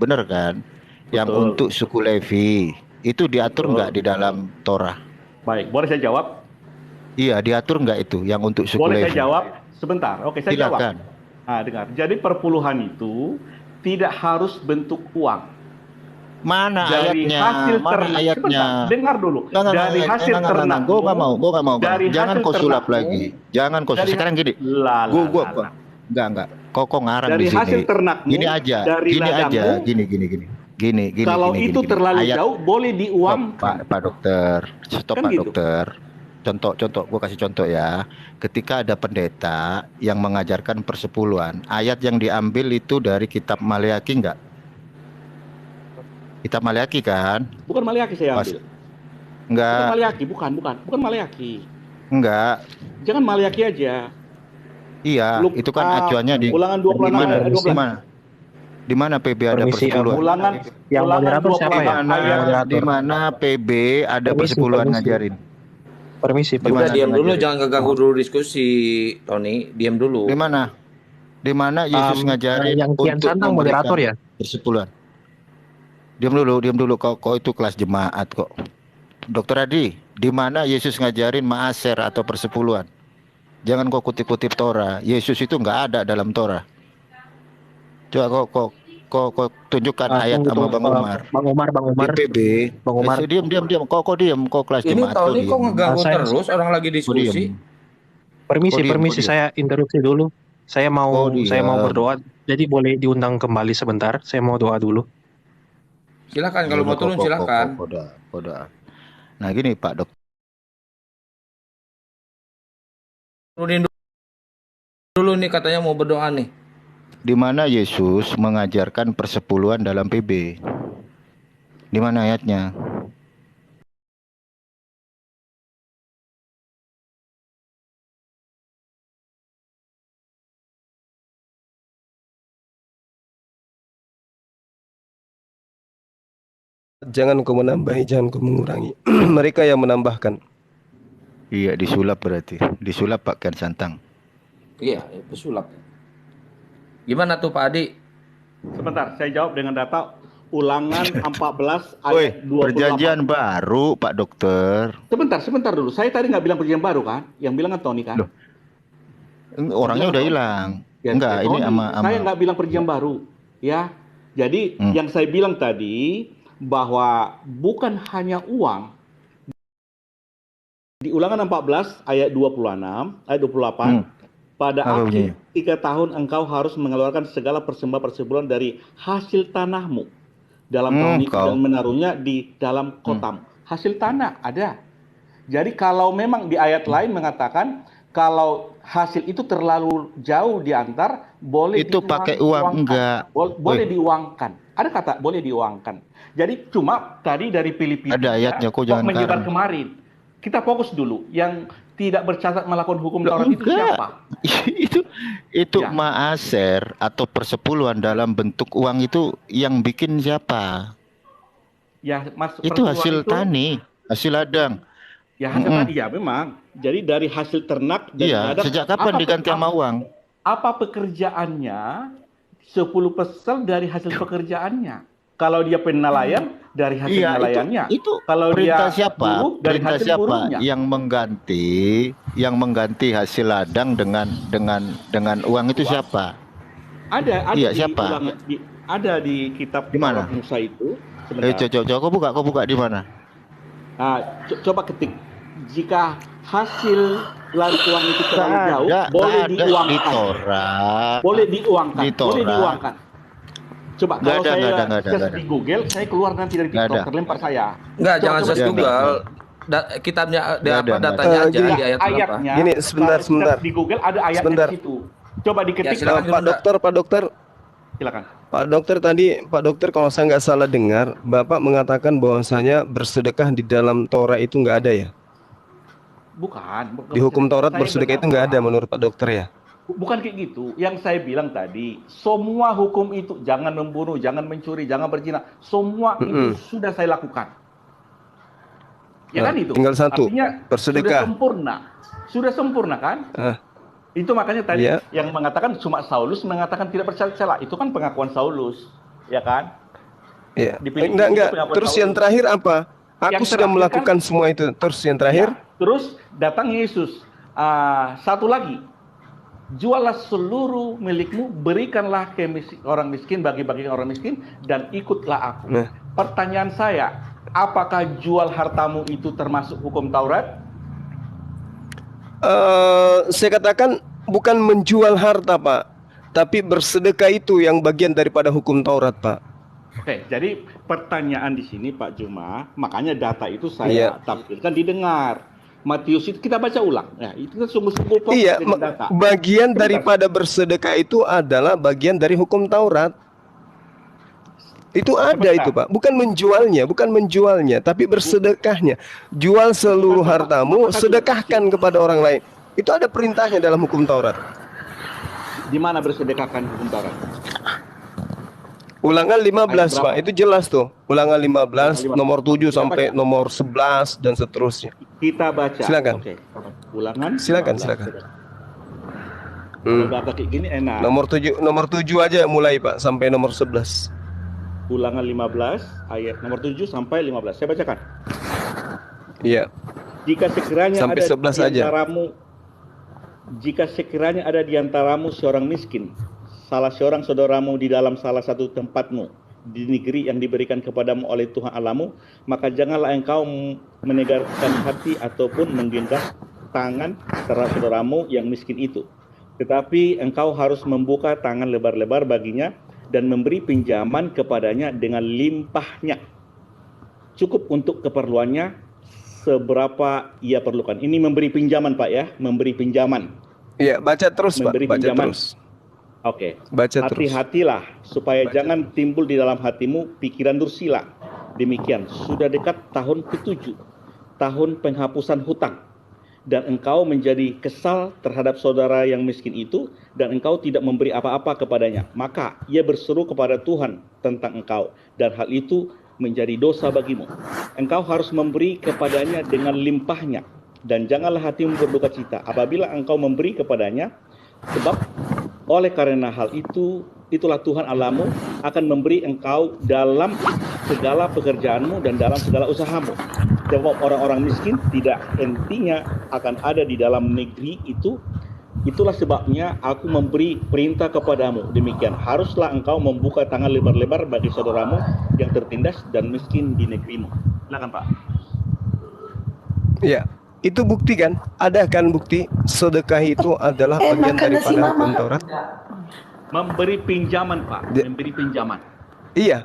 Bener kan? Yang Betul. untuk suku Levi itu diatur enggak di dalam Torah? Baik, boleh saya jawab? Iya, diatur enggak itu yang untuk suku Boleh Levi? saya jawab? Sebentar. Oke, saya Silakan. jawab. Nah, dengar. Jadi perpuluhan itu tidak harus bentuk uang. Mana Dari ayatnya? hasil Mana ternak. ayatnya? Sebentar, dengar dulu. Dari hasil ternak. Gue nggak mau. Dari Jangan hasil kau sulap ternakmu. lagi. Jangan kau Dari- sekarang gini. Gue enggak. Kok ngarang Dari di sini. hasil ternakmu, Gini aja. dari ladangmu. Gini. Kalau itu terlalu Ayat- jauh, boleh diuangkan. Pak Dokter. Stop Kan Pak gitu. Dokter. contoh, gua kasih contoh ya. Ketika ada pendeta yang mengajarkan persepuluhan, ayat yang diambil itu dari kitab Maleakhi enggak? Kitab Maleakhi kan? Bukan Maleakhi saya Pas- ambil. Enggak, Bukan Maleakhi, bukan Maleakhi. enggak. Jangan Maleakhi aja. Iya, itu kan acuannya di Ulangan di 26 mana? ayat Di 12. mana? Di mana PB ada Permisi, persepuluhan? Ulangan Yang ulangan moderator siapa ya? 26 ayat. Di mana PB ada Permisi, persepuluhan permisi. ngajarin? Permisi, Di mana Udah diam dulu, ngajarin? jangan keganggu dulu diskusi, Tony. Diam dulu. Di mana? Di mana Yesus ngajarin yang Kian untuk Santang memberikan moderator ya? persepuluhan? Diam dulu. Kok itu kelas jemaat kok. Dokter Adi, di mana Yesus ngajarin maaser atau persepuluhan? Jangan kok kutip-kutip Torah. Yesus itu nggak ada dalam Torah. Coba kok tunjukkan ayat sama Bang Umar. Bang Umar. Di PB. Bang Umar. Diam. Kok diam? Kok kelas Ini jemaat Tony kok diem? ngeganggu Saya- terus orang lagi Kok diskusi. diem? Permisi, Kok diem? saya interupsi dulu. Saya mau diam. berdoa. Jadi boleh diundang kembali sebentar. Saya mau doa dulu. Silakan kalau mau turun silakan. Koda. Nah gini Pak Dok. Turunin dulu nih, katanya mau berdoa nih. Di mana Yesus mengajarkan persepuluhan dalam PB? Di mana ayatnya? Jangan kau menambahi, jangan kau mengurangi. Mereka yang menambahkan. Iya, disulap berarti. Disulap Pak Kian Santang. Iya, pesulap. Gimana tuh Pak Adi? Sebentar, saya jawab dengan data ulangan 14 Woi, ayat 28. perjanjian baru Pak Dokter. Sebentar dulu. Saya tadi nggak bilang perjanjian baru kan? Yang bilang kan Tony kan? Loh, orangnya udah hilang. Ya, Enggak, ini Tony. sama Saya nggak bilang perjanjian baru. Ya, jadi yang saya bilang tadi bahwa bukan hanya uang. Di ulangan 14 ayat 26, ayat 28, pada Apa akhir bunyinya? 3 tahun engkau harus mengeluarkan segala persembah-persepuluhan dari hasil tanahmu dalam tahun itu kau. dan menaruhnya di dalam kotamu. Hasil tanah ada. Jadi kalau memang di ayat lain mengatakan kalau hasil itu terlalu jauh diantar, boleh Itu pakai uang enggak? Boleh diuangkan. Ada kata boleh diuangkan. Jadi cuma tadi dari Filipina Ada ayatnya, kok jangan menyebar karang. kemarin. Kita fokus dulu. Yang tidak bercatat melakukan hukum Loh, Taurat itu enggak. siapa? itu Ya. maaser atau persepuluhan dalam bentuk uang itu yang bikin siapa? Ya, Mas, Itu persepuluhan hasil itu- tani, hasil ladang. Ya hasil tadi ya memang. Jadi dari hasil ternak dan Iya, ladang, sejak kapan apa- diganti sama uang? Apa pekerjaannya? 10% dari hasil pekerjaannya. Kalau dia penelayan dari hasil Iya, nelayannya. itu Kalau perintah dia siapa? buruh dari Perintah hasil siapa buruhnya. yang mengganti hasil ladang dengan uang itu siapa? Ada Iya, di siapa? ada di kitab Di mana? Taurat Musa itu. Sebentar. Coba kau buka di mana? Nah, coba ketik. Jika hasil lari uang itu terlalu jauh, boleh di diuangkan. Torah. Boleh diuangkan. Di Torah. Boleh diuangkan. Coba Nggak kalau ada, saya nggak ada, nggak search ada. di Google, saya keluar nanti dari Nggak TikTok, ada. terlempar saya. Enggak, jangan coba search Nggak ada, Google. nggak Kitabnya Nggak ada, nggak datanya ada. aja Gini, di ayat berapa. ayatnya. Gini, sebentar, kalau sebentar. Di Google ada ayatnya Sebentar. di situ. Coba diketik. Ya, silakan. Pak dokter, Silakan. Pak dokter kalau saya nggak salah dengar, Bapak mengatakan bahwasanya bersedekah di dalam Torah itu nggak ada ya? Bukan. Di hukum Taurat Saya bersedekah itu benar. nggak ada menurut Pak dokter ya? Bukan kayak gitu. Yang saya bilang tadi, semua hukum itu, jangan membunuh, jangan mencuri, jangan berzina, semua itu sudah saya lakukan. Ya Nah, kan itu. tinggal satu, Artinya bersedekah. Sudah sempurna kan? Itu makanya tadi Iya. yang mengatakan cuma Saulus mengatakan tidak bercela. Itu kan pengakuan Saulus, ya kan? Iya. Di Filipi Enggak. itu pengakuan Terus Saulus. yang terakhir apa? Aku Yang sudah terakhir melakukan semua itu. Terus yang terakhir? Ya, terus datang Yesus. Satu lagi, jualah seluruh milikmu, berikanlah ke orang miskin, bagi-bagi orang miskin, dan ikutlah aku. Nah. Pertanyaan saya, apakah jual hartamu itu termasuk hukum Taurat? Saya katakan bukan menjual harta, Pak, tapi bersedekah itu yang bagian daripada hukum Taurat, Pak. Oke, jadi pertanyaan di sini Pak Juma, makanya data itu Iya. saya tampilkan didengar. Matius itu kita baca ulang. Nah, itu kan sungguh-sungguh fokus Iya, dengan data. bagian Sebentar. daripada bersedekah itu adalah bagian dari hukum Taurat. Itu ada Sebentar. itu, Pak. Bukan menjualnya, tapi bersedekahnya. Jual seluruh hartamu, sedekahkan kepada orang lain. Itu ada perintahnya dalam hukum Taurat. Di mana bersedekahkan hukum Taurat? Ulangan 15, Ayat berapa? Pak. Itu jelas tuh. Ulangan 15, nomor 7 Kita sampai baca. nomor 11 dan seterusnya. Kita baca. Silakan. Oke. Ulangan. Silakan. 15. Kalau data kayak gini enak. Nomor 7 aja mulai, Pak, sampai nomor 11. Ulangan 15 ayat nomor 7 sampai 15. Saya bacakan. Iya. Jika sekiranya Sampai ada 11 di aja. jika sekiranya ada di antaramu seorang miskin, salah seorang saudaramu di dalam salah satu tempatmu di negeri yang diberikan kepadamu oleh Tuhan Allahmu, maka janganlah engkau menegarkan hati ataupun menggenggam tangan terhadap saudaramu yang miskin itu. Tetapi engkau harus membuka tangan lebar-lebar baginya dan memberi pinjaman kepadanya dengan limpahnya, cukup untuk keperluannya seberapa ia perlukan. Ini memberi pinjaman, Pak, ya, memberi pinjaman. Iya, baca terus, Pak. Memberi Baca pinjaman. terus. Oke. Baca terus. Hati-hatilah supaya jangan timbul di dalam hatimu pikiran dursila. Demikian, sudah dekat tahun ke-7, tahun penghapusan hutang. Dan engkau menjadi kesal terhadap saudara yang miskin itu, dan engkau tidak memberi apa-apa kepadanya. Maka ia berseru kepada Tuhan tentang engkau, dan hal itu menjadi dosa bagimu. Engkau harus memberi kepadanya dengan limpahnya, dan janganlah hatimu berduka cita apabila engkau memberi kepadanya, sebab oleh karena hal itu, itulah Tuhan Allahmu akan memberi engkau dalam segala pekerjaanmu dan dalam segala usahamu. Sebab orang-orang miskin tidak hentinya akan ada di dalam negeri itu. Itulah sebabnya aku memberi perintah kepadamu. Demikian, haruslah engkau membuka tangan lebar-lebar bagi saudaramu yang tertindas dan miskin di negerimu. Silakan, Pak. Iya. Itu bukti kan? Ada kan bukti sedekah itu adalah bagian makan nasi daripada mama. hukum Taurat? Memberi pinjaman, Pak. Memberi pinjaman. Iya.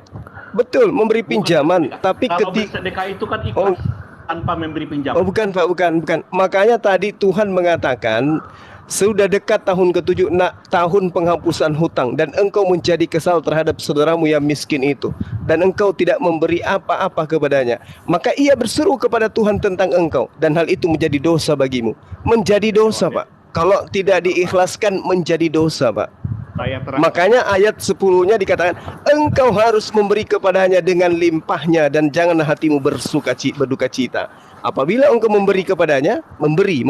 Betul, memberi pinjaman, tapi kalau ketika bersedekah itu kan ikhlas tanpa memberi pinjaman. Oh, bukan, Pak, bukan. Makanya tadi Tuhan mengatakan sudah dekat tahun ke-7, tahun penghapusan hutang, dan engkau menjadi kesal terhadap saudaramu yang miskin itu, dan engkau tidak memberi apa-apa kepadanya. Maka ia berseru kepada Tuhan tentang engkau, dan hal itu menjadi dosa bagimu. Menjadi dosa, Pak. Kalau tidak diikhlaskan menjadi dosa, Pak. Makanya ayat 10-nya dikatakan, engkau harus memberi kepadanya dengan limpahnya, dan janganlah hatimu berduka cita. Apabila engkau memberi kepadanya, memberi.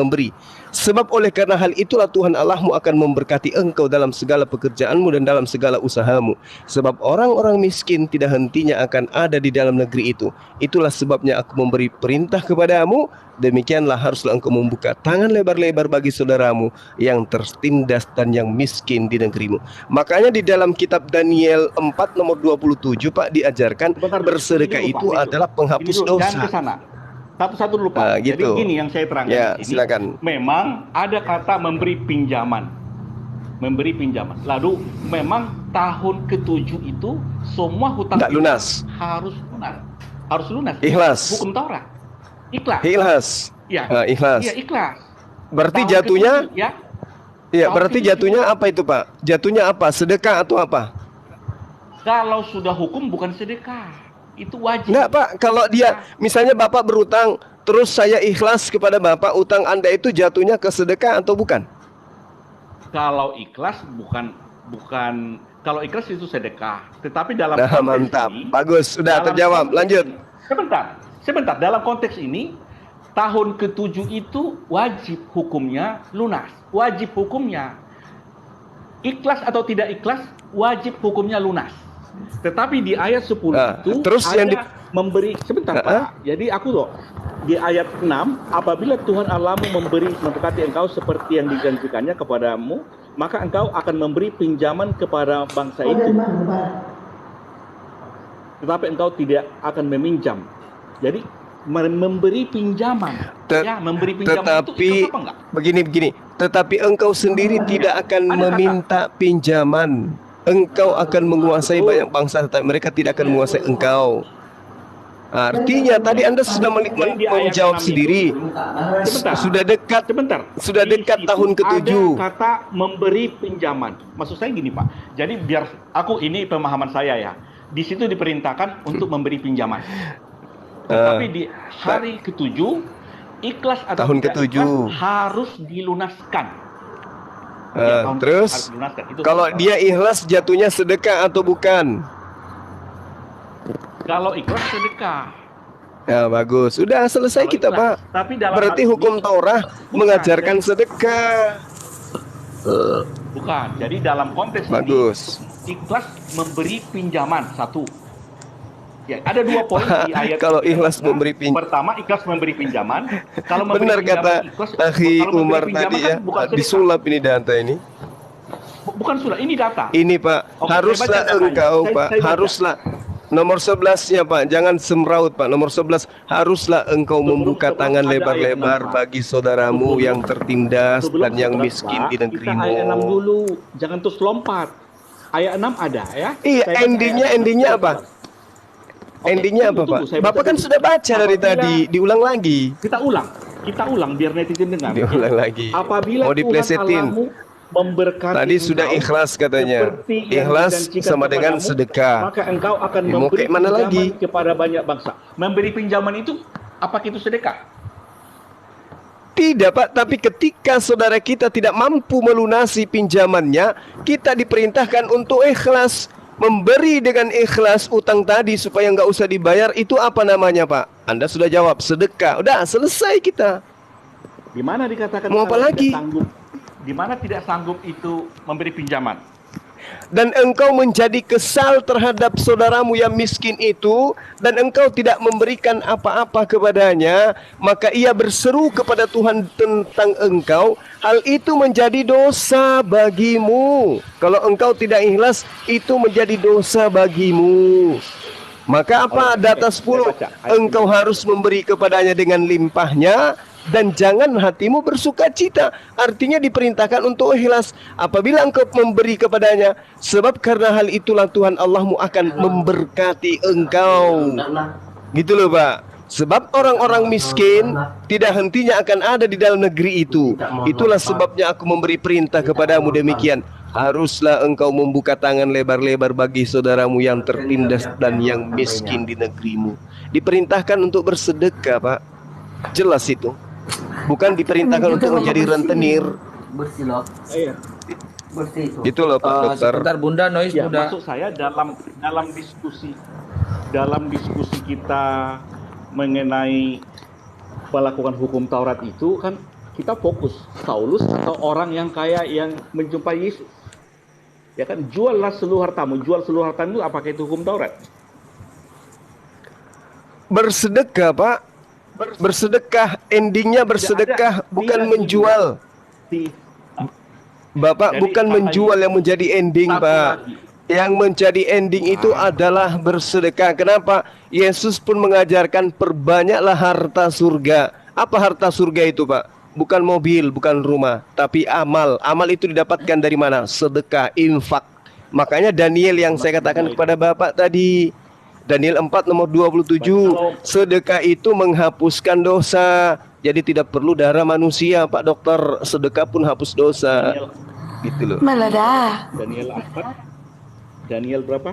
Sebab oleh karena hal itulah Tuhan Allahmu akan memberkati engkau dalam segala pekerjaanmu dan dalam segala usahamu. Sebab orang-orang miskin tidak hentinya akan ada di dalam negeri itu. Itulah sebabnya aku memberi perintah kepadamu, demikianlah haruslah engkau membuka tangan lebar-lebar bagi saudaramu yang tertindas dan yang miskin di negerimu. Makanya di dalam kitab Daniel 4 nomor 27, Pak, diajarkan bersedekah itu adalah penghapus dosa. Jangan ke sana. Satu-satu dulu, Pak. Gitu. Jadi gini yang saya terangkan Ya, di sini. silakan. Memang ada kata memberi pinjaman. Memberi pinjaman. Lalu memang tahun ke-7 itu semua hutang Tidak lunas. harus lunas. Harus lunas. Ikhlas. Hukum Taurat. Ikhlas. Ikhlas. Iya. Ikhlas. Iya, ikhlas. Berarti Tahun jatuhnya ke-7, ya. Iya, Tahun berarti ke-7. jatuhnya apa itu, Pak? Jatuhnya apa? Sedekah atau apa? Kalau sudah hukum bukan sedekah. Itu wajib. Enggak, Pak. Kalau dia misalnya Bapak berutang, terus saya ikhlas kepada Bapak, utang Anda itu jatuhnya ke sedekah atau bukan? Kalau ikhlas bukan kalau ikhlas itu sedekah. Tetapi dalam Nah, konteks mantap. ini, Bagus, sudah dalam terjawab. konteks Lanjut. ini- Sebentar. Dalam konteks ini tahun ke-7 itu wajib hukumnya lunas. Wajib hukumnya ikhlas atau tidak ikhlas, wajib hukumnya lunas. Tetapi di ayat 10 itu terus ada yang memberi sebentar, Pak. Jadi aku loh di ayat 6, apabila Tuhan Allahmu memberkati engkau seperti yang dijanjikannya kepadamu, maka engkau akan memberi pinjaman kepada bangsa itu. Tetapi engkau tidak akan meminjam. Jadi memberi pinjaman. Memberi pinjaman itu ikhlas apa enggak? Begini. Tetapi engkau sendiri tidak akan meminta pinjaman. Engkau akan menguasai banyak bangsa, tetapi mereka tidak akan menguasai engkau. Artinya tadi Anda sudah menjawab sendiri. Sudah dekat tahun ke-7. Ada kata memberi pinjaman. Maksud saya gini, Pak. Jadi biar ini pemahaman saya ya. Di situ diperintahkan untuk memberi pinjaman. Tetapi di hari ke-7 ikhlas atau tahun tidak ke-7 ikhlas harus dilunaskan. Terus harus dilunaskan. kalau dia ikhlas jatuhnya sedekah atau bukan? Kalau ikhlas sedekah. Ya bagus, sudah selesai Kalau kita ikhlas. Pak. Tapi dalam Berarti hal hukum ini- Taurat mengajarkan sedekah. Bukan. Jadi dalam konteks Bagus. ini ikhlas memberi pinjaman satu. Ya, ada 2 poin di ayat. Kalau ikhlas memberi Pertama, ikhlas memberi pinjaman. Kalau memberi Benar pinjaman kata ikhlas, Akhi kalau memberi Umar pinjaman tadi kan ya, bukan sedekah. disulap ini data ini. Bukan surat, ini data. Ini Pak, Oke, haruslah saya baca datanya. engkau Saya Pak, baca. haruslah. Nomor 11-nya Pak, jangan semraut Pak. Nomor 11, haruslah engkau membuka tangan ada lebar-lebar ayat 6, Pak. bagi saudaramu yang tertindas dan yang 11, miskin Pak, di kita ayat 6 negerimu. dulu, jangan terus lompat. Ayat 6 ada ya. Iya, Saya baca endingnya ayat 6. endingnya apa? Oke, Endingnya apa tunggu, Pak? saya Bapak baca kan dulu. sudah baca dari Apabila- tadi, diulang lagi. Kita ulang biar netizen dengar. Diulang lagi. Apabila Mau Tuhan diplesetin. Allahmu memberkati Tadi sudah engkau ikhlas katanya. seperti yang Ikhlas dijanjikan sama dengan kepadamu, sedekah. maka engkau akan Mau memberi kayak mana pinjaman lagi? kepada banyak bangsa. Memberi pinjaman itu apakah itu sedekah? Tidak Pak, tapi ketika saudara kita tidak mampu melunasi pinjamannya, kita diperintahkan untuk ikhlas. Memberi dengan ikhlas utang tadi supaya nggak usah dibayar, itu apa namanya Pak? Anda sudah jawab, sedekah. Udah selesai kita. Di mana dikatakan Mau apa kalau lagi? tidak sanggup? Di mana tidak sanggup itu memberi pinjaman? Dan engkau menjadi kesal terhadap saudaramu yang miskin itu, dan engkau tidak memberikan apa-apa kepadanya, maka ia berseru kepada Tuhan tentang engkau. Hal itu menjadi dosa bagimu. Kalau engkau tidak ikhlas, itu menjadi dosa bagimu. Maka apa? Data 10, engkau harus memberi kepadanya dengan limpahnya, dan jangan hatimu bersuka cita. Artinya diperintahkan untuk ikhlas. Apabila engkau memberi kepadanya, sebab karena hal itulah Tuhan Allahmu akan memberkati engkau. Gitu loh Pak. Sebab orang-orang miskin tidak hentinya akan ada di dalam negeri itu. Itulah sebabnya aku memberi perintah kepadamu demikian. Haruslah engkau membuka tangan lebar-lebar bagi saudaramu yang tertindas dan yang miskin di negerimu. Diperintahkan untuk bersedekah Pak. Jelas itu. Bukan diperintahkan untuk menjadi rentenir. Bersih loh. Iya. Bersih itu. Itu loh Pak Dokter. Sebentar Bunda Noise Ya, Bunda. maksud saya dalam diskusi kita mengenai melakukan hukum Taurat itu kan kita fokus Saulus atau orang yang kaya yang menjumpai Yesus. Ya kan, juallah seluruh hartamu. Jual seluruh hartamu, apakah itu hukum Taurat? Bersedekah Pak. Bersedekah, endingnya bersedekah, bukan menjual. Bapak Jadi, bukan menjual yang menjadi ending satu Pak. lagi. Yang menjadi ending itu adalah bersedekah. Kenapa? Yesus pun mengajarkan perbanyaklah harta surga. Apa harta surga itu Pak? Bukan mobil, bukan rumah, tapi amal. Amal itu didapatkan dari mana? Sedekah, infak. Makanya Daniel yang saya katakan kepada Bapak tadi, Daniel 4 nomor 27, sedekah itu menghapuskan dosa. Jadi tidak perlu darah manusia Pak Dokter, sedekah pun hapus dosa. Gitu loh. Meledak. Daniel 4. Daniel berapa?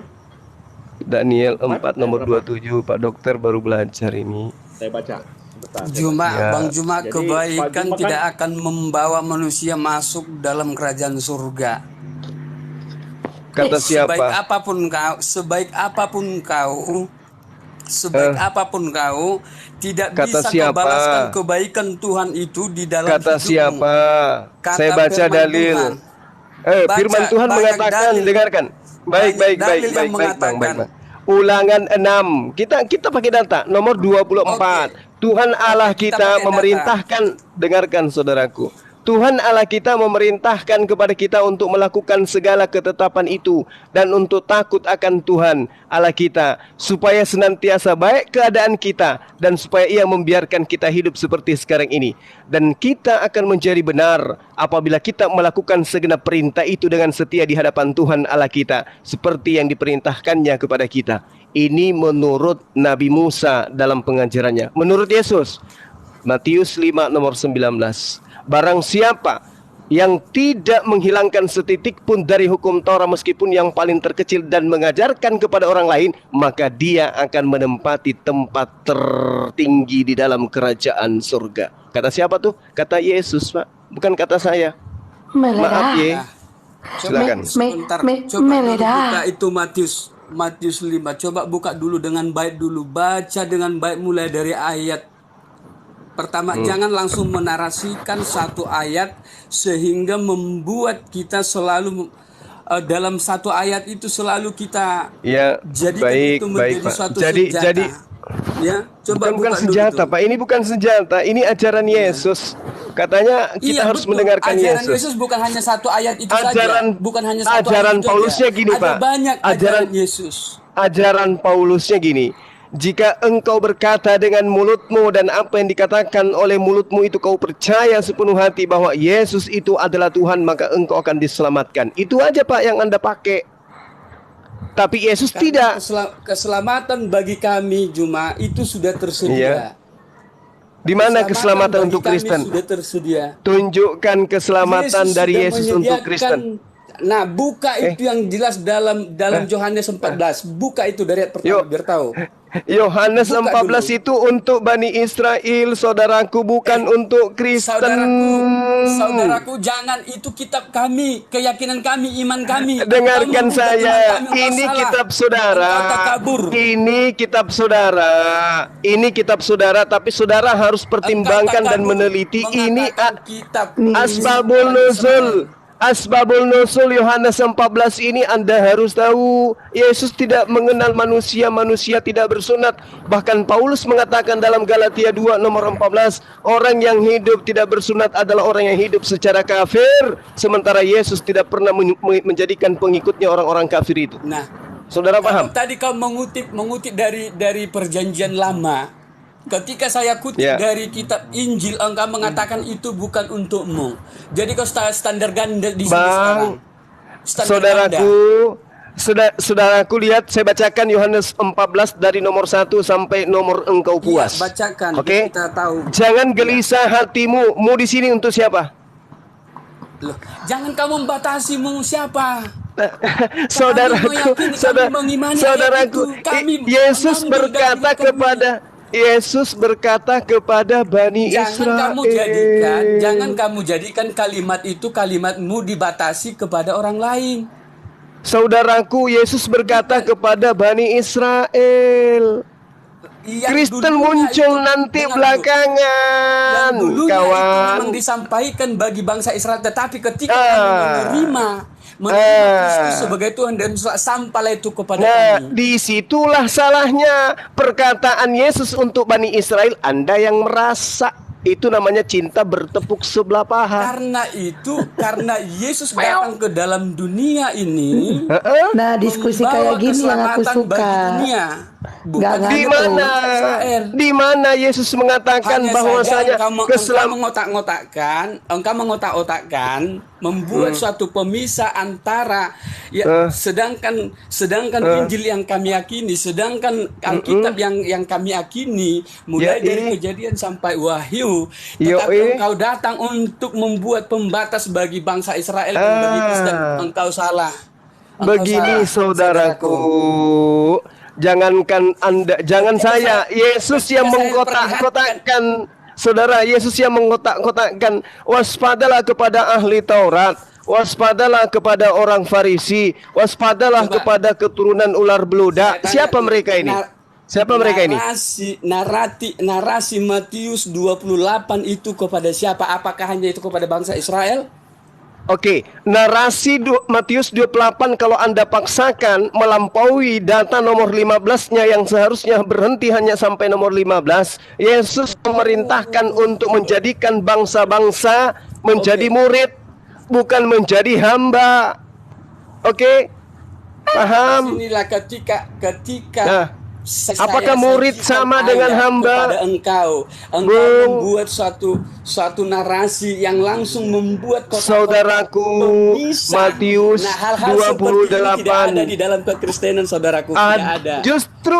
Daniel 4 nomor 27 Pak Dokter baru belajar ini. Saya baca. Sebentar, saya Juma, Ya. Bang Juma, Jadi, kebaikan Pak Juma kan- tidak akan membawa manusia masuk dalam kerajaan surga. Kata siapa? Sebaik apapun kau, tidak Kata bisa siapa? membalaskan kebaikan Tuhan itu di dalam Kata hidupmu. siapa? Kata Saya baca firman dalil. Tuhan. Firman Baca, Tuhan banyak mengatakan, dalil. dengarkan. Baik, Banyak baik, dalil baik, yang baik, baik, Bang, baik, mengatakan. Bang. Ulangan 6. Kita pakai data nomor 24. Oke. Tuhan Allah Kita kita pakai memerintahkan, dengarkan saudaraku. Tuhan Allah kita memerintahkan kepada kita untuk melakukan segala ketetapan itu dan untuk takut akan Tuhan Allah kita, supaya senantiasa baik keadaan kita dan supaya Ia membiarkan kita hidup seperti sekarang ini. Dan kita akan menjadi benar apabila kita melakukan segenap perintah itu dengan setia di hadapan Tuhan Allah kita, seperti yang diperintahkannya kepada kita. Ini menurut Nabi Musa dalam pengajarannya. Menurut Yesus, Matius 5 nomor 19. Barang siapa yang tidak menghilangkan setitik pun dari hukum Taurat meskipun yang paling terkecil dan mengajarkan kepada orang lain, maka dia akan menempati tempat tertinggi di dalam kerajaan surga. Kata siapa tuh? Kata Yesus, Pak. Bukan kata saya. Maaf ya. Silakan. Coba buka itu Matius 5. Coba buka dulu dengan baik dulu. Baca dengan baik mulai dari ayat pertama. Jangan langsung menarasikan satu ayat sehingga membuat kita selalu dalam satu ayat itu selalu kita jadi itu menjadi suatu senjata. Ya, coba bukan senjata, Pak. Ini bukan senjata. Ini ajaran Yesus. Katanya kita harus mendengarkan ajaran Yesus. Yesus bukan hanya satu ayat itu saja. Bukan hanya satu ajaran ayat itu Paulusnya saja. gini, Ada Pak. banyak ajaran Yesus. Ajaran Paulusnya gini. Jika engkau berkata dengan mulutmu dan apa yang dikatakan oleh mulutmu itu kau percaya sepenuh hati bahwa Yesus itu adalah Tuhan, maka engkau akan diselamatkan. Itu aja, Pak, yang Anda pakai. Tapi Yesus tidak. Keselamatan bagi kami Juma itu sudah tersedia. Di mana keselamatan untuk Kristen? Sudah tersedia. Tunjukkan keselamatan dari Yesus untuk Kristen. Nah, buka itu yang jelas dalam Yohanes 14. Buka itu dari ayat pertama biar tahu. Yohanes 14 itu untuk Bani Israel, saudaraku, bukan untuk Kristen. Saudaraku, jangan, itu kitab kami, keyakinan kami, iman kami. Dengarkan saya, ini kitab saudara. Ini kitab saudara. Ini kitab saudara, tapi saudara harus pertimbangkan dan meneliti. Ini Asbabul Nuzul. Asbabul Nuzul Yohanes 14 ini Anda harus tahu. Yesus tidak mengenal manusia, manusia tidak bersunat. Bahkan Paulus mengatakan dalam Galatia 2 nomor 14, orang yang hidup tidak bersunat adalah orang yang hidup secara kafir. Sementara Yesus tidak pernah menjadikan pengikutnya orang-orang kafir itu. Nah, saudara paham? Tadi kau mengutip dari perjanjian lama. Ketika saya kutip dari kitab Injil, engkau mengatakan itu bukan untukmu. Jadi kau standar ganda di sini sekarang. Saudaraku, lihat, saya bacakan Yohanes 14 dari nomor 1 sampai nomor engkau puas. Ya, bacakan. Oke? Kita tahu. Jangan gelisah hatimu. Mu di sini untuk siapa? Loh, jangan kamu membatasimu siapa? Saudaraku, Yesus berkata kepada Bani Israel, jangan kamu jadikan kalimat itu kalimatmu dibatasi kepada orang lain. Saudaraku, Yesus berkata kepada Bani Israel. Kristen muncul nanti belakangan, Itu kawan. memang disampaikan bagi bangsa Israel, tetapi ketika kamu menerima Kristus sebagai Tuhan dan sampailah itu kepada kami. Disitulah salahnya perkataan Yesus untuk Bani Israel. Anda yang merasa itu namanya cinta bertepuk sebelah paha. Karena Yesus datang ke dalam dunia ini. Nah, diskusi kayak gini yang aku suka. Di mana Yesus mengatakan bahwasanya engkau mengotak-otakkan, membuat suatu pemisah antara sedangkan Injil yang kami yakini, sedangkan Alkitab yang kami yakini mulai dari Kejadian sampai Wahyu, tetapi engkau datang untuk membuat pembatas bagi bangsa Israel dan bagi Kristen. Engkau salah. Begini, saudaraku. Jangan saya, Yesus yang mengkotak-kotakkan. Saudara, Yesus yang mengkotak-kotakkan. Waspadalah kepada ahli Taurat, waspadalah kepada orang Farisi, waspadalah kepada keturunan ular beludak. Siapa mereka ini? Narasi Matius 28 itu kepada siapa? Apakah hanya itu kepada bangsa Israel? Oke, narasi Matius 28 kalau Anda paksakan melampaui data nomor 15-nya yang seharusnya berhenti hanya sampai nomor 15, Yesus memerintahkan untuk menjadikan bangsa-bangsa menjadi murid, bukan menjadi hamba. Oke? Paham? Inilah ketika Nah, saya apakah murid sajikan sama dengan ayat hamba? kepada engkau membuat suatu narasi yang langsung membuat Saudaraku, pemisah. Matius Nah, hal-hal seperti ini tidak 28. ada di dalam kekristenan, saudaraku, tidak ada. Justru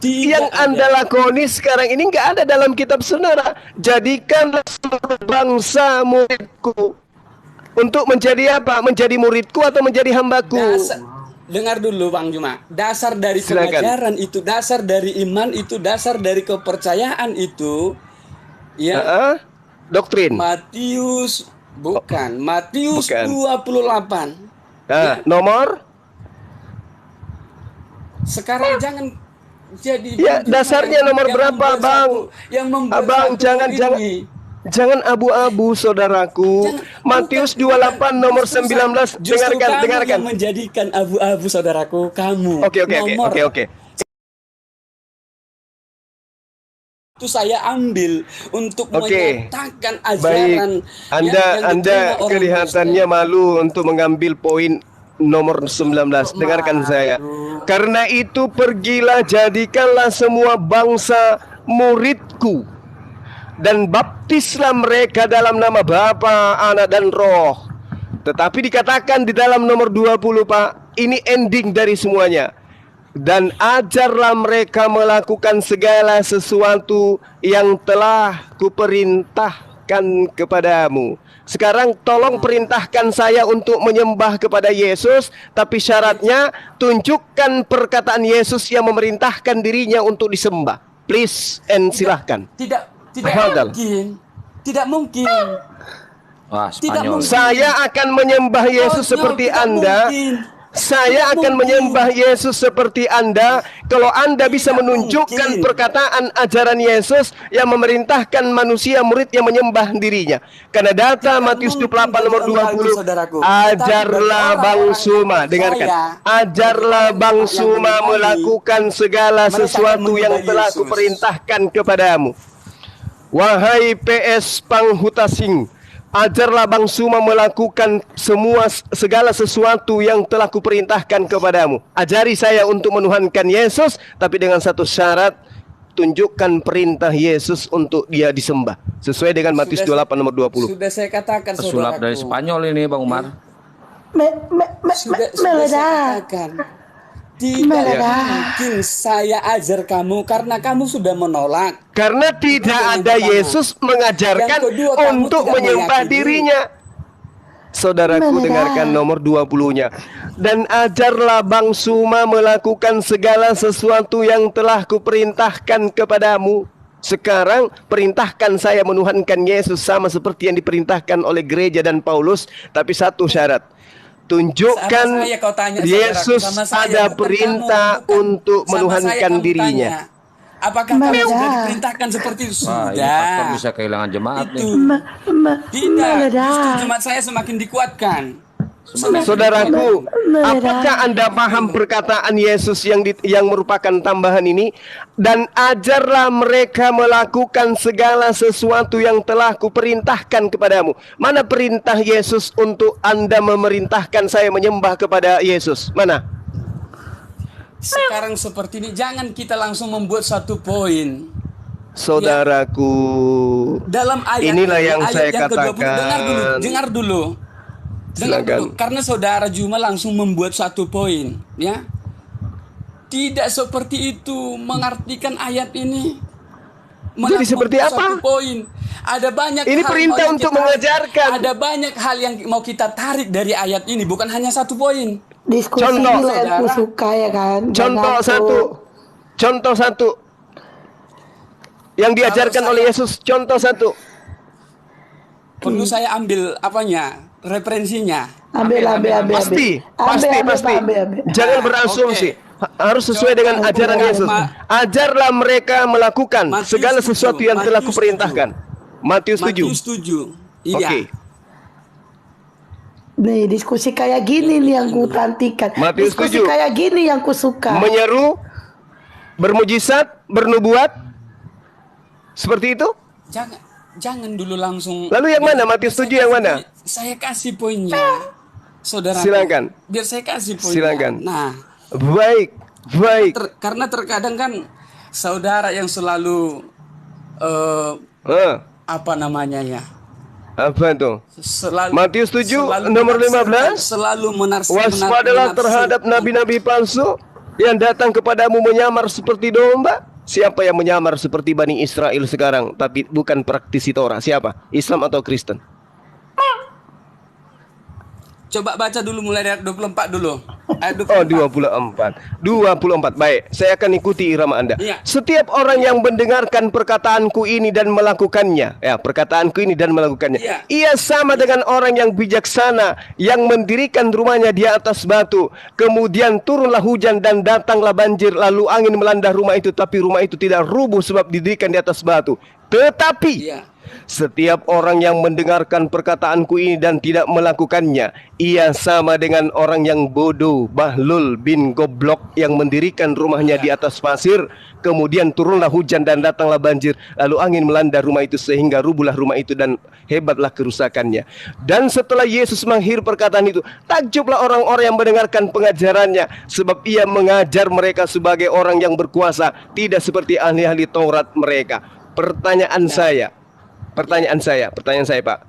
Tidak yang ada. Anda lakoni sekarang ini nggak ada dalam kitab saudara. Jadikanlah seluruh bangsa muridku. Untuk menjadi apa? Menjadi muridku atau menjadi hambaku? Dengar dulu Bang Juma, dasar dari Silakan. pengajaran itu, dasar dari iman itu, dasar dari kepercayaan itu, ya. Doktrin. Matius Matius Bukan. 28. Nah, nomor? Sekarang jangan jadi Ya, dasarnya nomor berapa, Bang? Abang, jangan abu-abu, saudaraku. Matius 28 nomor 19. Dengarkan. yang menjadikan abu-abu, saudaraku, kamu. Oke. Itu saya ambil untuk menyatakan ajaran Baik. Anda kelihatannya malu untuk mengambil poin nomor 19. Dengarkan saya. Karena itu pergilah, jadikanlah semua bangsa muridku, dan baptislah mereka dalam nama Bapa, Anak, dan Roh. Tetapi dikatakan di dalam nomor 20, Pak, ini ending dari semuanya. Dan ajarlah mereka melakukan segala sesuatu yang telah kuperintahkan kepadamu. Sekarang tolong perintahkan saya untuk menyembah kepada Yesus, tapi syaratnya tunjukkan perkataan Yesus yang memerintahkan dirinya untuk disembah. Please, and silahkan. Tidak mungkin. Wah, Tidak Spanyol. mungkin. Saya akan menyembah Yesus seperti tidak Anda. mungkin. Saya akan menyembah Yesus seperti Anda kalau Anda bisa menunjukkan perkataan ajaran Yesus yang memerintahkan manusia murid yang menyembah dirinya. Karena data Matius 28 nomor 20, ajarlah Bang Suma, dengarkan. Ajarlah Bang Suma melakukan segala sesuatu yang telah kuperintahkan kepadamu. Wahai PS Panghutasing, ajarlah Bang Suma melakukan segala sesuatu yang telah kuperintahkan kepadamu. Ajari saya untuk menuhankan Yesus, tapi dengan satu syarat, tunjukkan perintah Yesus untuk dia disembah. Sesuai dengan Matius 28 nomor 20. Sudah saya katakan, saudaraku. Pesulap dari Spanyol ini, Bang Umar. Sudah saya katakan. Tidak mungkin saya ajar kamu karena kamu sudah menolak. Karena tidak ada Yesus mengajarkan untuk menyembah dirinya. Saudaraku, dengarkan nomor 20-nya. Dan ajarlah Bang Suma melakukan segala sesuatu yang telah kuperintahkan kepadamu. Sekarang perintahkan saya menuhankan Yesus sama seperti yang diperintahkan oleh gereja dan Paulus, tapi satu syarat. Tunjukkan Yesus ada perintah untuk menuhankan dirinya. Apakah kamu sudah diperintahkan seperti itu? Wah, ini Sudah. pastor bisa kehilangan jemaat nih. Tidak, justru jemaat saya semakin dikuatkan. Saudaraku, apakah Anda paham perkataan Yesus yang merupakan tambahan ini? Dan ajarlah mereka melakukan segala sesuatu yang telah kuperintahkan kepadamu. Mana perintah Yesus untuk Anda memerintahkan saya menyembah kepada Yesus? Mana? Sekarang seperti ini, jangan kita langsung membuat satu poin. Saudaraku, Dalam ayat inilah ini, yang ayat saya yang ke-20, katakan. dengar dulu. Karena saudara Juma langsung membuat satu poin, ya. Tidak seperti itu mengartikan ayat ini. Jadi seperti apa? Satu poin. Ada banyak Ini hal perintah yang untuk kita- mengajarkan. Ada banyak hal yang mau kita tarik dari ayat ini, bukan hanya satu poin. Diskusi Contoh, dulu yang ku suka ya kan. Contoh satu. Yang diajarkan oleh Yesus, contoh satu. Perlu saya ambil apanya? Referensinya. Ambil. Pasti. Ambil. Jangan berasumsi. Harus sesuai dengan ajaran Yesus. Ajarlah mereka melakukan segala sesuatu yang telah kuperintahkan. Matius 7. Matius 7. Iya. Oke. Nih, diskusi kayak gini nih yang ku tantikan. Matius Diskusi 7. kayak gini yang ku suka. Menyeru, bermujizat, bernubuat. Seperti itu? jangan dulu langsung. Lalu yang mana? Matius 7 yang mana? Saya kasih poinnya, saudara. Silakan. Biar saya kasih poinnya. Silakan. Nah, baik. karena terkadang kan saudara yang selalu apa namanya ya? Apa tuh? Selalu, Matius 7 nomor 15. Selalu Waspadalah terhadap nabi-nabi palsu yang datang kepadamu menyamar seperti domba. Siapa yang menyamar seperti Bani Israel sekarang tapi bukan praktisi Torah? Siapa? Islam atau Kristen? Coba baca dulu mulai dari 24 dulu. Ayat 24. 24. Baik, saya akan ikuti irama Anda. Iya. Setiap orang yang mendengarkan perkataanku ini dan melakukannya, perkataanku ini dan melakukannya, Iya. ia sama dengan orang yang bijaksana yang mendirikan rumahnya di atas batu. Kemudian turunlah hujan dan datanglah banjir, lalu angin melanda rumah itu, tapi rumah itu tidak rubuh sebab didirikan di atas batu. Tetapi Iya. setiap orang yang mendengarkan perkataanku ini dan tidak melakukannya, ia sama dengan orang yang bodoh, bahlul bin goblok yang mendirikan rumahnya di atas pasir. Kemudian turunlah hujan dan datanglah banjir, lalu angin melanda rumah itu sehingga rubuhlah rumah itu dan hebatlah kerusakannya. Dan setelah Yesus mengakhiri perkataan itu, takjublah orang-orang yang mendengarkan pengajarannya, sebab ia mengajar mereka sebagai orang yang berkuasa, tidak seperti ahli-ahli Taurat mereka. Pertanyaan saya Pak,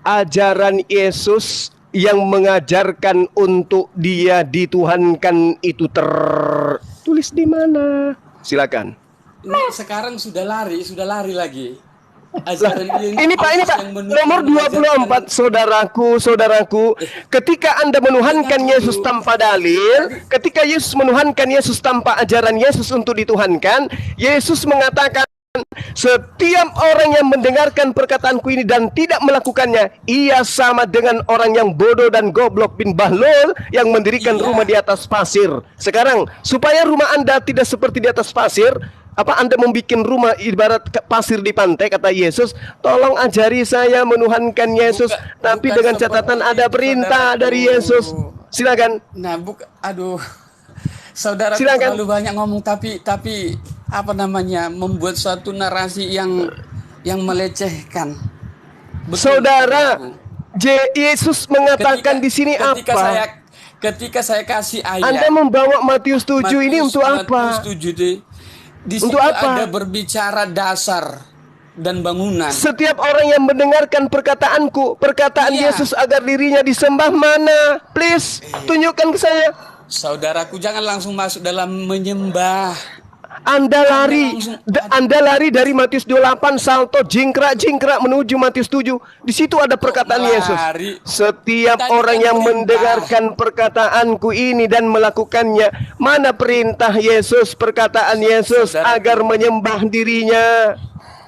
ajaran Yesus yang mengajarkan untuk dia dituhankan itu tertulis di mana? Silakan. Ini sekarang sudah lari lagi. Ajaran Ini Pak, nomor 24, saudaraku, ketika Anda menuhankan Yesus tanpa dalil, ketika Yesus menuhankan Yesus tanpa ajaran Yesus untuk dituhankan, Yesus mengatakan, setiap orang yang mendengarkan perkataanku ini dan tidak melakukannya, ia sama dengan orang yang bodoh dan goblok bin bahlul yang mendirikan rumah di atas pasir. Sekarang, supaya rumah Anda tidak seperti di atas pasir, apa Anda membuat rumah ibarat pasir di pantai, kata Yesus, tolong ajari saya menuhankan Yesus, tapi dengan catatan ada perintah dari Yesus. Silakan. Nah, saudara terlalu banyak ngomong tapi apa namanya, membuat suatu narasi yang melecehkan. Betul, saudara, Yesus mengatakan di sini apa? Ketika saya kasih ayat, Anda membawa Matius 7 ini untuk apa? Matius 7 di situ ada berbicara dasar dan bangunan. Setiap orang yang mendengarkan perkataan Yesus agar dirinya disembah mana? Please, tunjukkan ke saya. Saudaraku, jangan langsung masuk dalam menyembah. Anda lari dari Matius 28, salto jingkrak menuju Matius 7. Di situ ada perkataan Yesus. Setiap orang yang mendengarkan perkataanku ini dan melakukannya. Mana perintah Yesus, perkataan Yesus agar menyembah dirinya?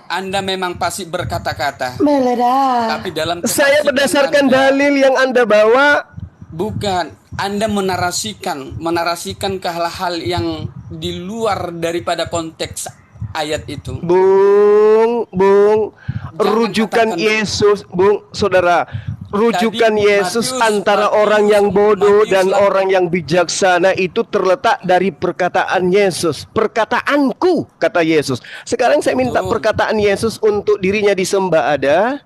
Anda memang pasti berkata-kata. Meledak. Tapi dalam saya berdasarkan dalil yang Anda bawa. Bukan, Anda menarasikan ke hal-hal yang di luar daripada konteks ayat itu. Bung, rujukan Yesus, saudara, rujukan Yesus antara orang yang bodoh dan orang yang bijaksana itu terletak dari perkataan Yesus. Perkataanku, kata Yesus. Sekarang saya minta perkataan Yesus untuk dirinya disembah ada?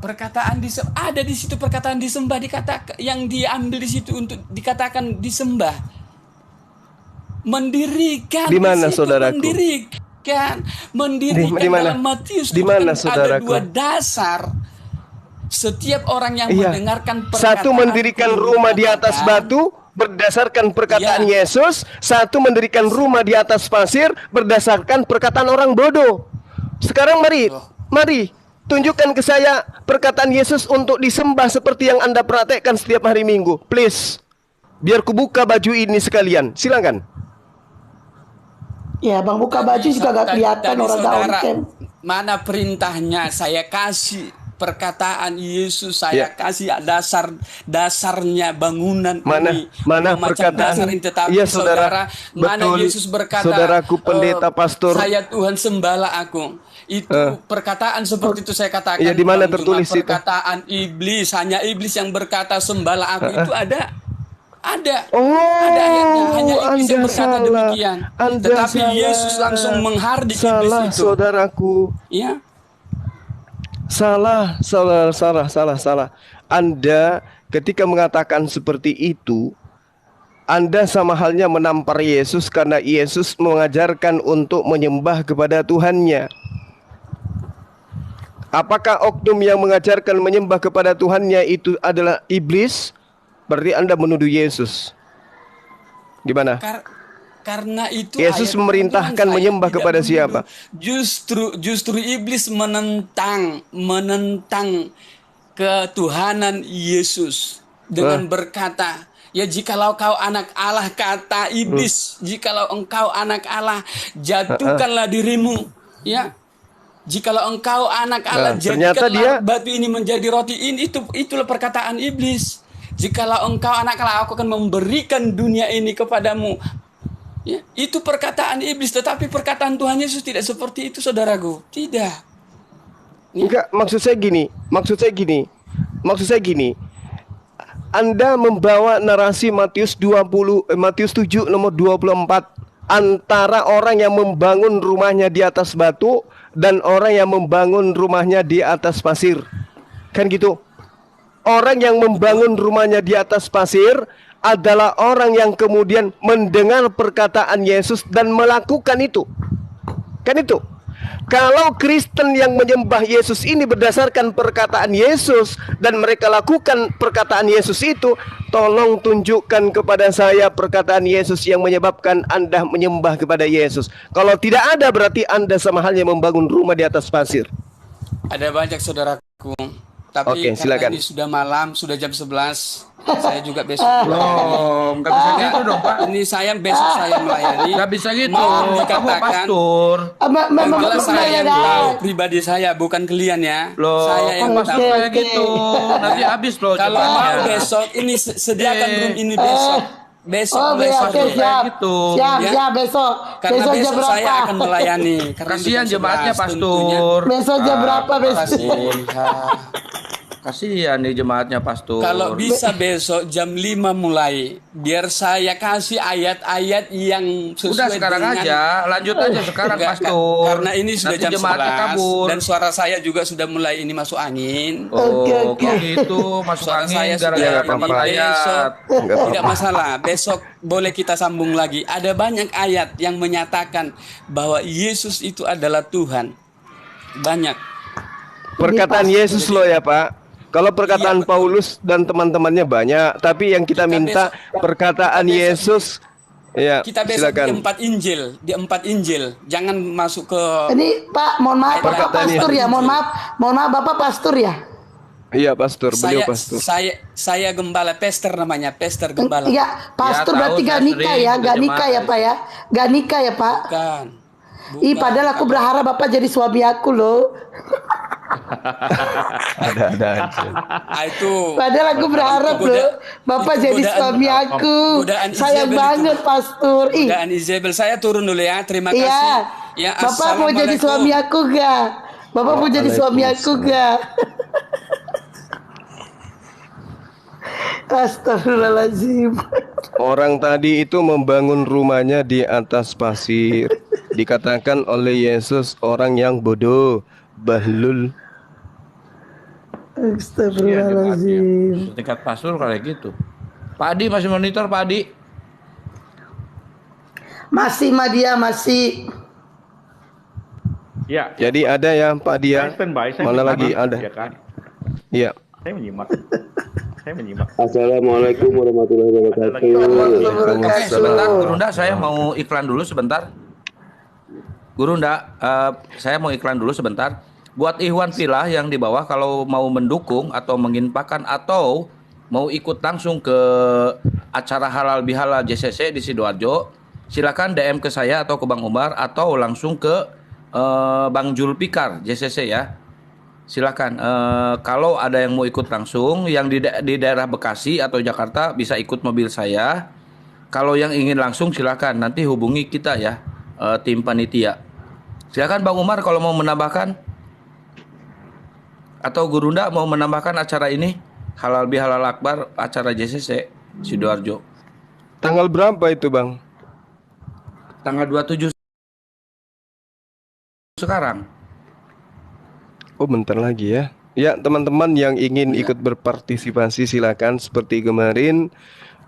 Perkataan ada di situ, perkataan disembah dikatakan, yang diambil di situ untuk dikatakan disembah. Mendirikan. Di mana, saudaraku? Mendirikan dalam Matius di mana, saudaraku? Ada dua dasar. Setiap orang yang mendengarkan perkataan, satu mendirikan rumah di atas batu berdasarkan perkataan Yesus, satu mendirikan rumah di atas pasir berdasarkan perkataan orang bodoh. Sekarang mari tunjukkan ke saya perkataan Yesus untuk disembah seperti yang Anda praktekkan setiap hari Minggu. Please. Biar ku buka baju ini sekalian. Silakan. Ya, Bang, buka baju juga gak kelihatan orang daun. Mana perintahnya? Saya kasih perkataan Yesus, saya kasih dasarnya bangunan ini. Mana perkataan? Iya, saudara. Mana Yesus berkata, saudaraku pendeta pastor, saya Tuhan sembahlah aku. Itu perkataan seperti itu saya katakan. Iya, di mana tertulis itu? Perkataan iblis, hanya iblis yang berkata sembahlah aku, itu ada. Ada. Oh, Ada ayatnya. Hanya iblis yang Anda berkata salah. demikian. Anda Tetapi salah. Yesus langsung menghardik Salah, iblis itu. saudaraku. Ya. Salah. Anda ketika mengatakan seperti itu, Anda sama halnya menampar Yesus karena Yesus mengajarkan untuk menyembah kepada Tuhannya. Apakah oknum yang mengajarkan menyembah kepada Tuhannya itu adalah iblis? Berarti Anda menuduh Yesus. Gimana? Karena itu Yesus ayat memerintahkan Tuhan, saya menyembah tidak kepada menuduh. siapa? Justru iblis menentang ketuhanan Yesus dengan berkata, ya jikalau kau anak Allah, kata iblis, jikalau engkau anak Allah, jatuhkanlah dirimu. Ya, jikalau engkau anak Allah, jadikanlah batu ini menjadi roti. Itulah perkataan iblis. Jikalau engkau anak Allah, aku akan memberikan dunia ini kepadamu. Ya, itu perkataan iblis, tetapi perkataan Tuhan Yesus tidak seperti itu, saudaraku. Tidak. Ya. Enggak, maksud saya gini. Anda membawa narasi Matius 7 nomor 24 antara orang yang membangun rumahnya di atas batu dan orang yang membangun rumahnya di atas pasir. Kan gitu. Orang yang membangun rumahnya di atas pasir adalah orang yang kemudian mendengar perkataan Yesus dan melakukan itu. Kan itu. Kalau Kristen yang menyembah Yesus ini berdasarkan perkataan Yesus dan mereka lakukan perkataan Yesus itu, tolong tunjukkan kepada saya perkataan Yesus yang menyebabkan Anda menyembah kepada Yesus. Kalau tidak ada, berarti Anda sama halnya membangun rumah di atas pasir. Ada banyak, saudaraku. Tapi Oke, silakan. Karena ini sudah malam, sudah jam 11. Saya juga besok. Loh, nggak bisa gitu dong, Pak. Ini besok saya melayani. Nggak bisa gitu. Mau Kamu dikatakan pastor. yang jelas saya yang tahu pribadi saya, bukan kalian ya. Loh, Saya yang kok pastor tahu. kayak gitu. Nanti habis loh. Kalau jemaatnya. mau besok ini sediakan room ini besok. Besok mulai oke, sore. siap. gitu. Siap, besok. Karena Besok jam besok berapa? saya akan melayani. Karena Kasihan jam jemaatnya 11 tentunya. pastor. Besok jam berapa besok? Kasihan nih jemaatnya pastor. Kalau bisa besok jam 5 mulai, biar saya kasih ayat-ayat yang sesuai Udah sekarang dengan... aja, lanjut aja sekarang Enggak, pastor. karena ini sudah Nanti jam jemaatnya 11 kabur. dan suara saya juga sudah mulai ini masuk angin. Oh, Oke. kok gitu masuk Suara angin saya gara-gara sudah dapat ini ayat. besok. Enggak apa-apa. Tidak masalah, besok boleh kita sambung lagi. Ada banyak ayat yang menyatakan bahwa Yesus itu adalah Tuhan. Banyak. Perkataan Yesus loh ya Pak. Kalau perkataan Iya, betul. Paulus dan teman-temannya banyak, tapi yang kita minta perkataan kita besok- Yesus. Ya, Kita besok silakan. di empat Injil. Jangan masuk ke Ini Pak, mohon maaf, Bapak Perkataan pastor ya, Yesus. mohon maaf Bapak pastor ya. Iya, pastor, beliau pastor. saya gembala, pester namanya, pester gembala. Iya, pastor Ya, berarti tahu, gak saya nikah sering ya, ikut gak nikah ya jemaat. Pak ya, gak nikah ya Pak. Bukan. Ih, padahal aku berharap Bapak jadi suami aku loh. Ada aja. Itu Padahal aku berharap Itu goda- loh Bapak itu jadi godaan- suami aku. godaan Sayang Isabel banget itu. pastor. Ih, godaan Isabel. Saya turun dulu ya. Terima kasih. iya. Ya, Bapak mau jadi assalamualaikum. suami aku gak? Bapak mau jadi suami aku gak? Astagfirullahaladzim. Orang tadi itu membangun rumahnya di atas pasir. Dikatakan oleh Yesus orang yang bodoh, bahlul. Astagfirullahaladzim. Tingkat pastor kayak gitu. Pak Adi masih monitor, Pak Adi. Masih Madia, masih. Ya, Jadi ada ya Pak Dia. saya standby. Saya Mana menyimak, lagi ada? Ya kan? Iya. Saya menyimak. Saya menyimak. Assalamualaikum warahmatullahi wabarakatuh. Oke, sebentar, Gurunda, saya mau iklan dulu sebentar. Gurunda, saya mau iklan dulu sebentar. Buat Ikhwan Filah yang di bawah, kalau mau mendukung atau menginfakkan atau mau ikut langsung ke acara halal bihalal JCC di Sidoarjo, silakan DM ke saya atau ke Bang Umar atau langsung ke Bang Julpikar JCC ya. Silakan. Kalau ada yang mau ikut langsung, yang di daerah Bekasi atau Jakarta bisa ikut mobil saya. Kalau yang ingin langsung silakan. Nanti hubungi kita ya, tim panitia. Silakan Bang Umar kalau mau menambahkan. Atau Gurunda mau menambahkan acara ini halal bihalal akbar acara JCC Sidoarjo. Tanggal berapa itu, Bang? Tanggal 27 sekarang. Oh, bentar lagi ya. Ya, teman-teman yang ingin ikut berpartisipasi silakan. Seperti kemarin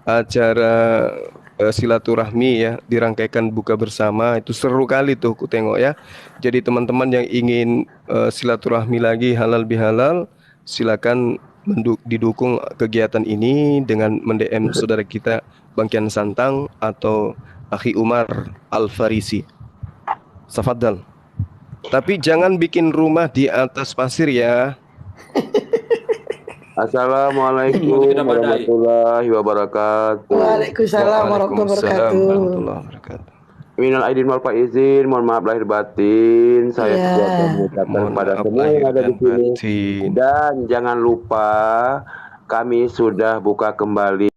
acara silaturahmi ya, dirangkaikan buka bersama, itu seru kali tuh aku tengok ya. Jadi teman-teman yang ingin silaturahmi lagi halal bihalal, silakan didukung kegiatan ini dengan mendm saudara kita Bang Kian Santang atau Akhi Umar Al-Farisi. Safadal. Tapi jangan bikin rumah di atas pasir ya. Assalamualaikum warahmatullahi wabarakatuh. Waalaikumsalam warahmatullahi wabarakatuh. Minal aidin wal faizin, mohon maaf lahir batin. Saya juga mengucapkan kepada semua yang ada di sini. Dan jangan lupa kami sudah buka kembali